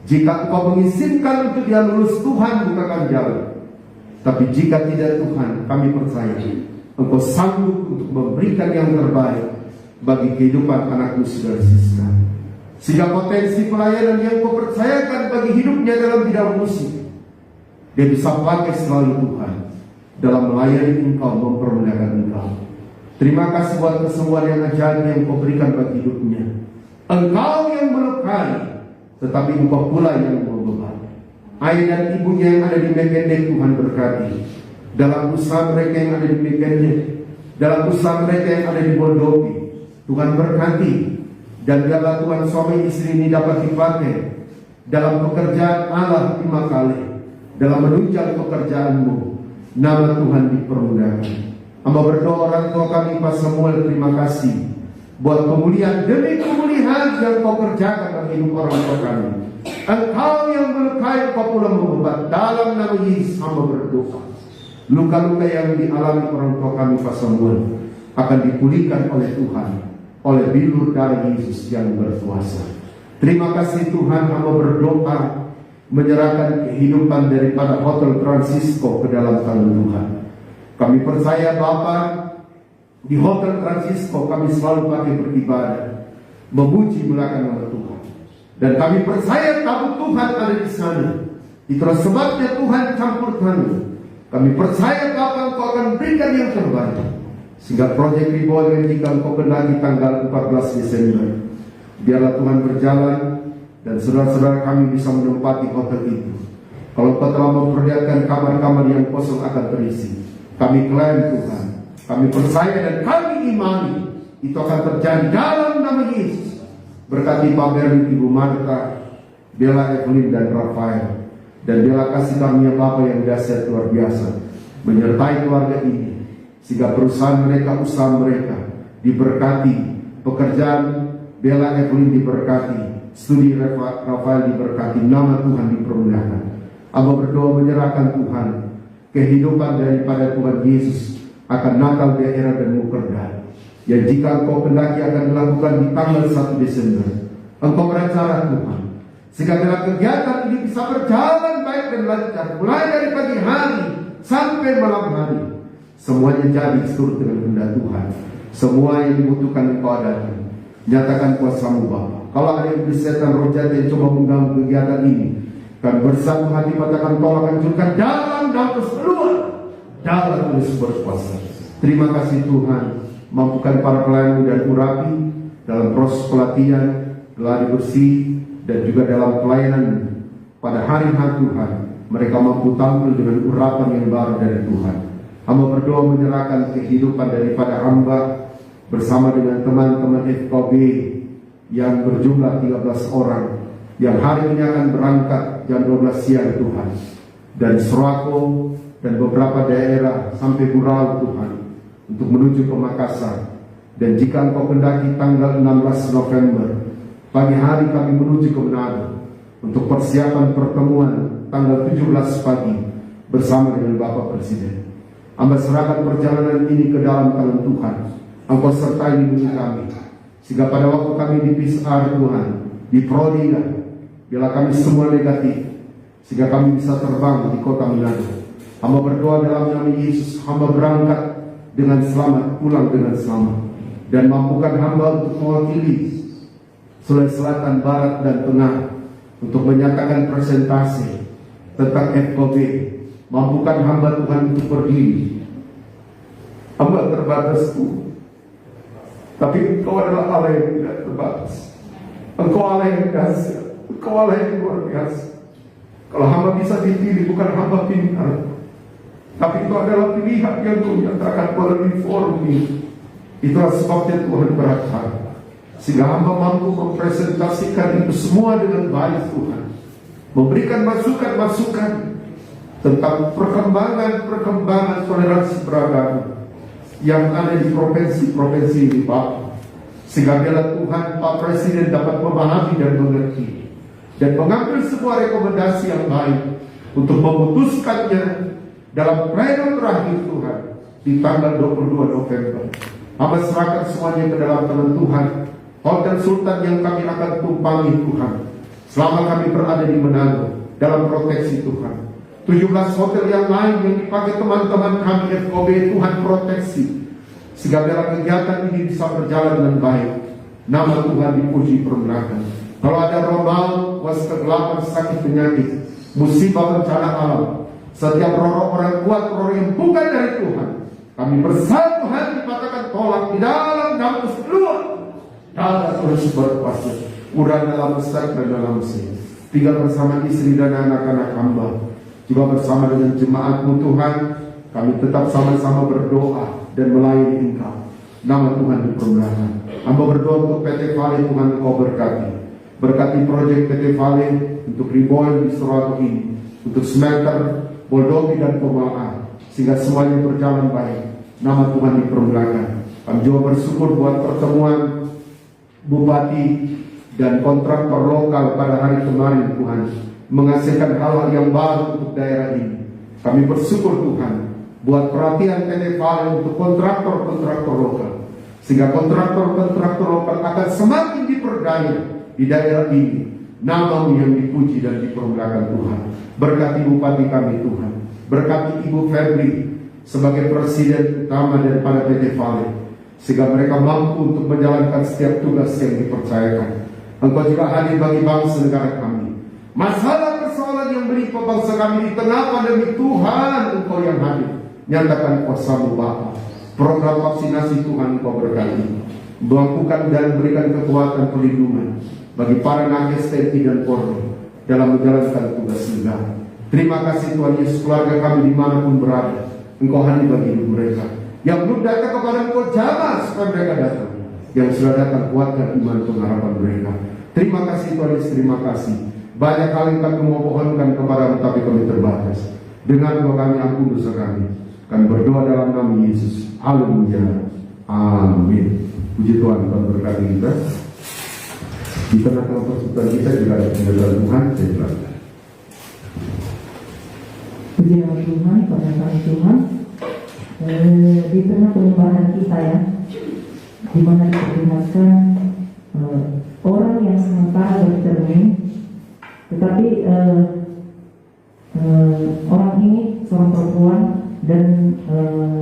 Jika Engkau mengizinkan untuk dia lulus, Tuhan bukakan jalan. Tapi jika tidak Tuhan, kami percaya Engkau sanggup untuk memberikan yang terbaik bagi kehidupan anakmu saudara Siska. Sehingga potensi pelayanan yang kau percayakan bagi hidupnya dalam bidang musik, dia bisa pakai selalu Tuhan dalam melayani Engkau, mempermuliakan Engkau. Terima kasih buat kesembuhan yang ajaib yang kau berikan bagi hidupnya. Engkau yang melukai, tetapi Engkau pula yang membeban. Ayah dan ibunya yang ada di Mekende, Tuhan berkati. Dalam usaha mereka yang ada di Mekende, dalam usaha mereka yang ada di Bondopi, Tuhan berkati. Dan biarlah Tuhan suami istri ini dapat dipakai dalam pekerjaan Allah 5 kali, dalam menunjang pekerjaanmu. Nama Tuhan dipermuliakan. Hamba berdoa orang tua kami Pak Samuel, terima kasih buat pemulihan demi pemulihan yang kau kerjakan bagi hidup orang tua kami. Engkau yang melukai, kau pula membeban. Dalam nama Yesus hamba berdoa, luka-luka yang dialami orang tua kami Pak Samuel akan dipulihkan oleh Tuhan, oleh bilur darah Yesus yang berkuasa. Terima kasih Tuhan, hamba berdoa menyerahkan kehidupan daripada Hotel Francisco ke dalam tangan Tuhan. Kami percaya Bapa, di Hotel Francisco kami selalu pakai beribadah, memuji belakang nama Tuhan. Dan kami percaya tabut Tuhan ada di sana. Itulah sebabnya Tuhan campur tangan. Kami percaya Bapa, Engkau akan berikan yang terbaik, sehingga proyek Reborn yang jika Engkau kenali tanggal 14 Desember, biarlah Tuhan berjalan dan saudara-saudara kami bisa menempati hotel itu. Kalau Engkau telah memperlihatkan kamar-kamar yang kosong akan terisi, kami klaim Tuhan, kami percaya dan kami imani itu akan terjadi dalam nama Yesus. Berkati Pak Berli, Ibu Marta, Bella, Evelyn dan Rafael, dan biarlah kasih karunia Bapa yang dahsyat luar biasa menyertai keluarga ini, sehingga perusahaan mereka, usaha mereka diberkati, pekerjaan Bella, Evelyn diberkati, studi Rafael diberkati, nama Tuhan dipermuliakan. Amba berdoa menyerahkan Tuhan kehidupan daripada Tuhan Yesus akan Natal, daerah dan Mukerda, yang jika Engkau kendaki akan dilakukan di tanggal 1 Desember. Engkau berencana Tuhan, sehingga dalam kegiatan ini bisa berjalan baik dan lancar, mulai dari pagi hari sampai malam hari. Semuanya jadi seturut dengan kehendak Tuhan. Semua yang dibutuhkan Engkau adakan. Nyatakan kuasa-Mu Bapa. Kalau ada yang setan roh jahat yang coba mengganggu kegiatan ini, kami bersatu hati katakan tolak hancurkan dalam nafas keluar, dalam Yesus berkuasa. Terima kasih Tuhan, mampukan para pelayan dan urapi dalam proses pelatihan, geladi bersih, dan juga dalam pelayanan pada hari Tuhan. Mereka mampu tampil dengan urapan yang baru dari Tuhan. Hamba berdoa menyerahkan kehidupan daripada hamba bersama dengan teman-teman FKB yang berjumlah 13 orang yang hari ini akan berangkat jam 12 siang Tuhan, dan Suraco dan beberapa daerah sampai Gurau Tuhan untuk menuju ke Makassar. Dan jika Engkau kendaki tanggal 16 November pagi hari kami menuju ke Manado untuk persiapan pertemuan tanggal 17 pagi bersama dengan Bapak Presiden. Hamba serahkan perjalanan ini ke dalam tangan Tuhan. Engkau sertai lindungi kami, sehingga pada waktu kami di PCR Tuhan, di Prodi, bila kami semua negatif, sehingga kami bisa terbang di kota Manado. Hamba berdoa dalam nama Yesus, hamba berangkat dengan selamat, pulang dengan selamat, dan mampukan hamba untuk mewakili Sulawesi Selatan, Barat, dan Tengah untuk menyatakan presentasi tentang FKB. Mampukan hamba Tuhan untuk berdiri. Hamba terbatas Tuhan, tapi Engkau adalah Allah yang tidak terbatas. Engkau Allah yang dahsyat, Engkau Allah yang luar biasa. Kalau hamba bisa dipilih, bukan hamba pintar, tapi itu adalah pilihan yang Kau nyatakan melalui forum ini. Itulah sebabnya Tuhan berkata, sehingga hamba mampu mempresentasikan itu semua dengan baik Tuhan, memberikan masukan-masukan tentang perkembangan toleransi beragama yang ada di provinsi-provinsi ini Pak, sehingga bila Tuhan Pak Presiden dapat memahami dan mengerti dan mengambil sebuah rekomendasi yang baik untuk memutuskannya dalam pleno terakhir Tuhan di tanggal 22 November. Hamba serahkan semuanya ke dalam tangan Tuhan. Hotel Sultan yang kami akan tumpangi Tuhan selama kami berada di Manado dalam proteksi Tuhan. 17 hotel yang lain yang dipakai teman-teman kami FKB, Tuhan proteksi, sehingga dalam kegiatan ini bisa berjalan dengan baik. Nama Tuhan dipuji permuliakan. Kalau ada roh maut, kuasa kegelapan, sakit penyakit, musibah bencana alam, setiap roh orang kuat, roh yang bukan dari Tuhan, kami bersatu hati katakan tolak di dalam nama Yesus, keluar. Dalam Yesus berkuasa, urang dalam besar dan dalam Mesir. Tinggal bersama istri dan anak-anak hamba, juga bersama dengan jemaatmu Tuhan. Kami tetap sama-sama berdoa dan melayani Engkau. Nama Tuhan dipermuliakan. Hamba berdoa untuk PT Vale, Tuhan Engkau berkati. Berkati proyek PT Vale untuk reborn di Soratu ini, untuk smelter, Boldogi dan Pemalaan, sehingga semuanya berjalan baik. Nama Tuhan dipermuliakan. Kami juga bersyukur buat pertemuan Bupati dan kontraktor lokal pada hari kemarin, Tuhan, menghasilkan hal-hal yang baru untuk daerah ini. Kami bersyukur Tuhan buat perhatian PT Vale untuk kontraktor-kontraktor lokal, sehingga kontraktor-kontraktor lokal akan semakin diperdaya di daerah ini. Nama-Mu yang dipuji dan dipermuliakan Tuhan. Berkati Bupati kami Tuhan, berkati Ibu Febri sebagai presiden utama daripada PT Vale, sehingga mereka mampu untuk menjalankan setiap tugas yang dipercayakan. Engkau juga hadir bagi bangsa negara kami. Masalah persoalan yang menimpa bangsa kami di tengah pandemi, Tuhan Engkau yang hadir. Nyatakan kuasa-Mu Bapa. Program vaksinasi Tuhan Engkau berkati. Mampukan dan berikan kekuatan perlindungan bagi para nakes TNI dan Polri dalam menjalankan tugas negara. Terima kasih Tuhan Yesus, keluarga kami dimanapun berada, Engkau hadir bagi hidup mereka. Yang belum datang kepada Engkau, jamah supaya mereka datang. Yang sudah datang, kuatkan iman pengharapan mereka. Terima kasih Tuhan Yesus, terima kasih. Banyak hal yang kami mohonkan kepada-Mu, tapi kami terbatas. Dengan doa kami, ampun dosa kami. Kami berdoa dalam nama Yesus. Haleluya. Amin. Puji Tuhan, Tuhan berkati kita. Di tengah-tengah persekutuan kita juga ada penjelasan Tuhan. Saya jelaskan. Puji nama Tuhan, pernyataan Tuhan. Di tengah penyembahan kita ya, di mana diperlihatkan orang yang sementara bercermin, tetapi orang ini seorang perempuan dan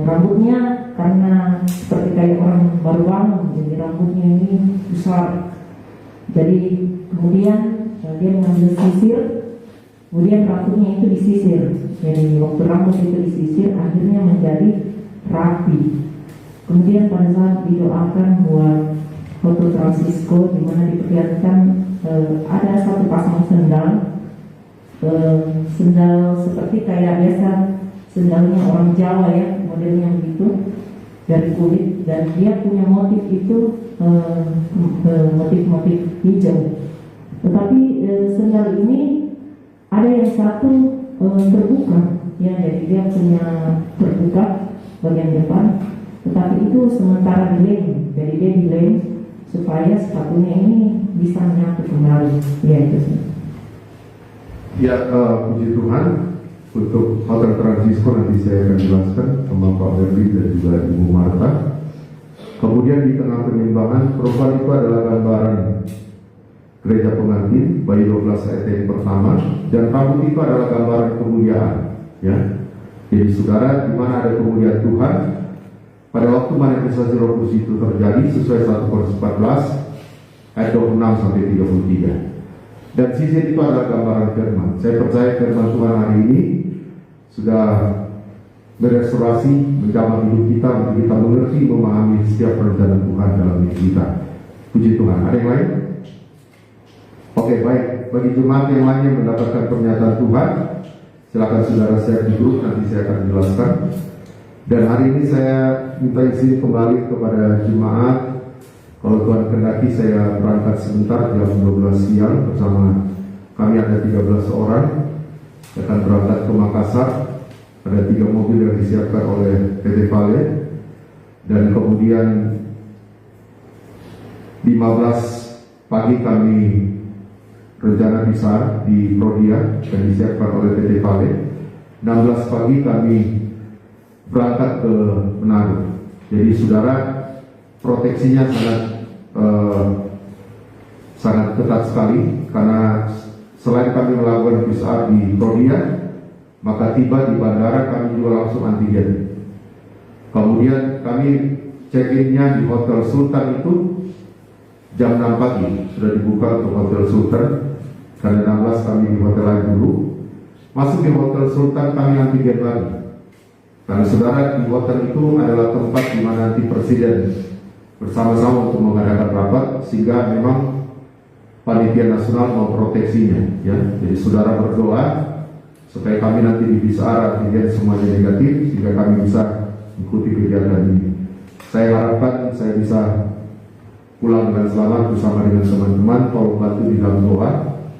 rambutnya karena seperti kayak orang baru bangun, jadi rambutnya ini besar. Jadi kemudian dia mengambil sisir, kemudian rambutnya itu disisir. Jadi waktu rambut itu disisir, akhirnya menjadi rapi. Kemudian pada saat didoakan buat foto Francisco, di mana diperlihatkan ada satu pasang sendal, sendal seperti kayak biasa sendalnya orang Jawa ya, modelnya begitu dari kulit, dan dia punya motif itu motif-motif hijau. Tetapi sendal ini ada yang satu terbuka, ya, jadi dia punya terbuka bagian depan, tetapi itu sementara dilem, jadi dia dilem supaya sepatunya ini bisa menyatu kembali. Ya itu sih. Ya, puji Tuhan. Untuk Hotel Francisco nanti saya akan jelaskan sama Pak Ferdi dan juga Ibu Marta. Kemudian di tengah penyembahan, perempuan itu adalah gambaran gereja pengantin, bayi 12 ayat yang pertama, dan rambut itu adalah gambaran kemuliaan. Ya, jadi saudara, di mana ada kemuliaan Tuhan, pada waktu manifestasi Roh Kudus itu terjadi sesuai 1 Korintus 14 ayat 26 sampai 33. Dan sisir itu adalah gambaran firman. Saya percaya firman Tuhan hari ini sudah berestorasi, menjamah hidup kita untuk kita mengerti, memahami setiap perencanaan Tuhan dalam hidup kita. Puji Tuhan. Ada yang lain? Oke, baik. Bagi jemaat yang lain yang mendapatkan pernyataan Tuhan, silakan saudara share di grup, nanti saya akan jelaskan. Dan hari ini saya minta izin kembali kepada jemaat. Kalau Tuhan kehendaki saya berangkat sebentar jam 12 siang bersama kami ada 13 orang akan berangkat ke Makassar. Ada 3 mobil yang disiapkan oleh PT Vale, dan kemudian 15 pagi kami rencana besar di Prodia dan disiapkan oleh PT Vale. 16 pagi kami berangkat ke Manado. Jadi saudara, proteksinya sangat ketat sekali, karena selain kami melakukan PCR di Prodia, maka tiba di bandara kami juga langsung antigen. Kemudian kami check-in-nya di Hotel Sultan itu jam 6 pagi sudah dibuka untuk Hotel Sultan. Karena 16 kami di hotel lain dulu. Masuk di Hotel Sultan kami antigen lagi. Karena saudara, di hotel itu adalah tempat di mana nanti Presiden bersama-sama untuk mengadakan rapat, sehingga memang panitia nasional memproteksinya. Ya, jadi saudara berdoa supaya kami nanti di PCR antigen semuanya negatif, sehingga kami bisa ikuti kegiatan ini. Saya harapkan saya bisa pulang dengan selamat bersama dengan teman-teman. Tolong bantu di dalam doa,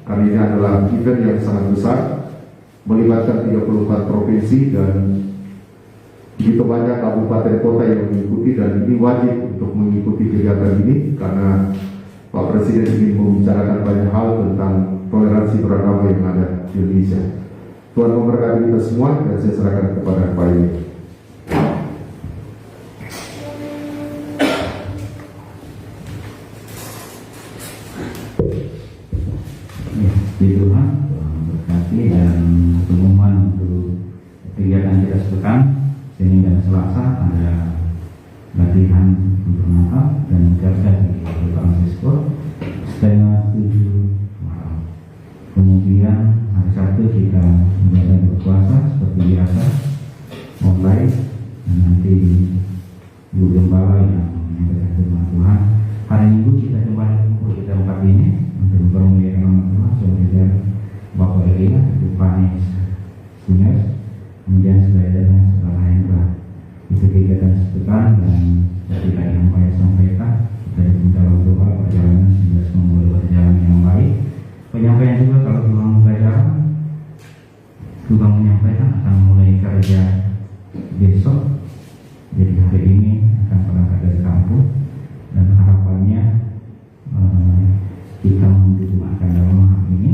karena ini adalah event yang sangat besar, melibatkan 34 provinsi dan begitu banyak kabupaten kota yang mengikuti, dan ini wajib untuk mengikuti kegiatan ini karena Pak Presiden ingin membicarakan banyak hal tentang toleransi beragama yang ada di Indonesia. Tuhan memberkati kita semua, dan saya serahkan kepada Pak Ini. Di Tuhan berkati dan pengumuman untuk kegiatan kita sepekan. Senin dan Selasa ada latihan untuk Natal dan kerja di Bapak Francisco setengah 7 malam. Kemudian hari Sabtu kita mulai berpuasa seperti biasa online, dan nanti Ibu Gembala yang menyampaikan firman Tuhan. Hari Minggu kita kembali kumpul di tempat ini untuk bermuliakan nama Tuhan sebagai Bapak Elia, Ibu Panis Sinyas, kemudian selainnya Saudara Hendra. Itu kegiatan sepekan, dan seperti tadi yang saya sampaikan, kita diminta doa perjalanan sehingga semua boleh berjalan yang baik. Penyampaian juga kalau Tuhan mengajarkan, Tuhan menyampaikan akan mulai kerja besok. Jadi hari ini akan berangkat dari kampung, dan harapannya kita menggunakan dalam hal ini.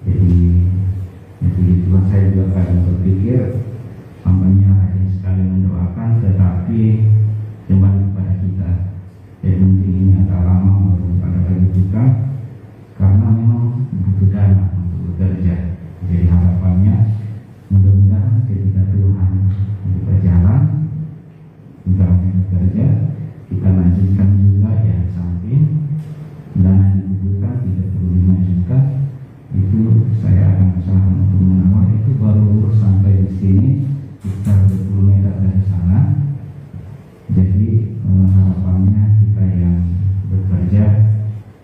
Jadi Tuhan, saya juga kadang berpikir hambanya rajin sekali mendoakan, tetapi kembali kepada kita. Jadi mungkin ini agak lama baru ada lagi buka, karena memang butuh dana untuk bekerja. Jadi harapannya mudah-mudahan ketika Tuhan berjalan, kita bekerja, kita lanjutkan juga yang samping dana yang dibutuhkan 35 juta. Itu saya akan usahakan untuk menawar, itu baru sampai di sini sekitar 20 meter dari sana. Jadi harapannya kita yang bekerja,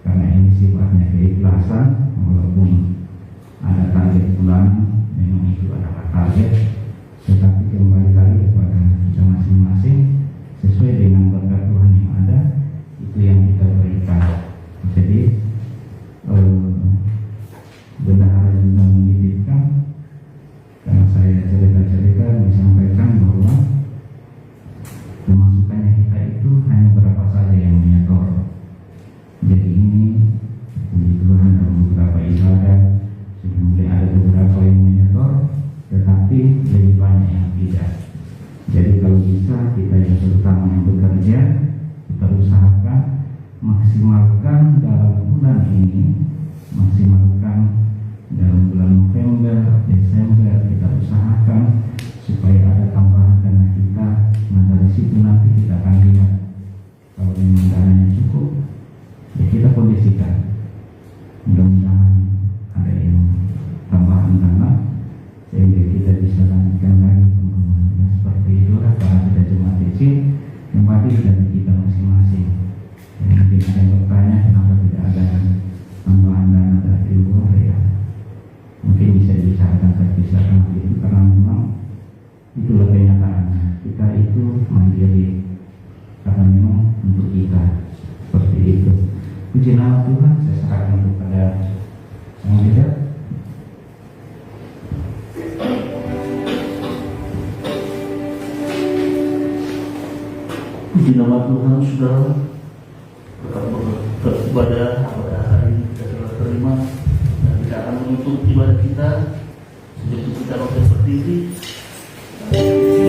karena ini sifatnya keikhlasan, walaupun ada target bulanan, memang itu adalah target, tetapi kembali lagi kepada kita masing-masing sesuai dengan berkat Tuhan yang ada, itu yang kita berikan. Jadi bendahara juga menitipkan, karena saya cerita-cerita disampaikan bahwa pemasukannya kita itu hanya berapa saja yang menyetor. Jadi ini puji Tuhan, dalam beberapa ibadah sudah mulai ada beberapa yang menyetor, tetapi lebih banyak yang tidak. Jadi kalau bisa kita yang terutama yang bekerja, kita usahakan maksimalkan dalam bulan ini, maksimalkan dalam bulan November, Desember, kita usahakan supaya ada tambahan dana kita. Nah dari situ nanti kita akan lihat, kalau memang dananya cukup, ya kita kondisikan. Mudah-mudahan ada yang tambahan dana sehingga kita bisa lanjutkan lagi pembangunannya. Seperti itulah para kita jemaat kecil kembali dari kita masing-masing. Mungkin ada yang bertanya kenapa tidak ada tambahan dana dari luar, ya mungkin bisa dibicarakan terpisahkan itu, karena memang itulah kenyataannya. Kita itu mandiri karena memang untuk kita seperti itu. Puji nama Tuhan, saya serahkan kepada Sang Leader. Puji nama Tuhan, saudara. Beribadah pada hari ini kita telah terima, dan kita akan menutup ibadah kita sebelum kita berdiri. Amin.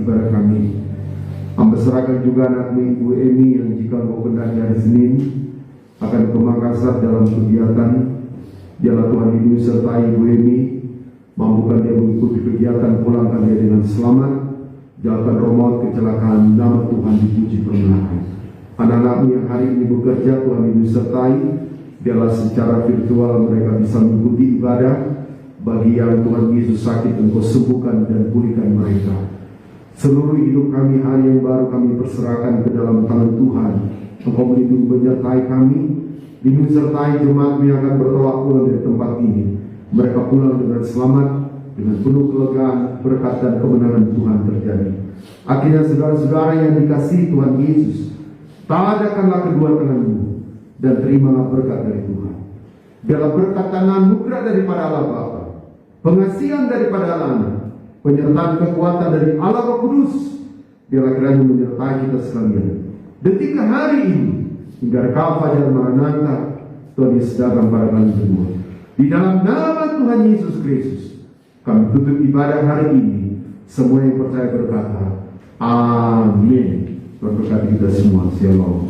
ibadah kami. Hamba serahkan juga anakmu Ibu Emi yang jika Engkau kehendaki hari Senin akan ke Makassar dalam kegiatan. Biarlah Tuhan lindungi sertai Ibu Emi, mampukan dia mengikuti kegiatan, pulangkan dia dengan selamat, jauhkan roh maut kecelakaan, nama Tuhan dipuji permulaan. Anak-anakmu yang hari ini bekerja, Tuhan lindungi sertai, biarlah secara virtual mereka bisa mengikuti ibadah. Bagi yang Tuhan Yesus sakit, Engkau sembuhkan dan pulihkan mereka. Seluruh hidup kami, hari yang baru kami perserahkan ke dalam tangan Tuhan. Engkau melindungi menyertai kami, lindungi sertai jemaat yang akan bertolak pulang dari tempat ini. Mereka pulang dengan selamat, dengan penuh kelegaan, berkat dan kemenangan Tuhan terjadi. Akhirnya saudara-saudara yang dikasihi Tuhan Yesus, tadakanlah kedua tanganmu dan terimalah berkat dari Tuhan. Biarlah berkat dan anugerah daripada Allah Bapa, pengasihan daripada Allah Anak, penyertaan kekuatan dari Allah Roh Kudus, biarlah kiranya menyertai kita sekalian. Detik hari ini hingga rekal fajar Maranatha, Tuhan Yesus datang pada kami semua. Di dalam nama Tuhan Yesus Kristus, kami tutup ibadah hari ini. Semua yang percaya berkata, Amin. Tuhan berkati kita semua. Shalom.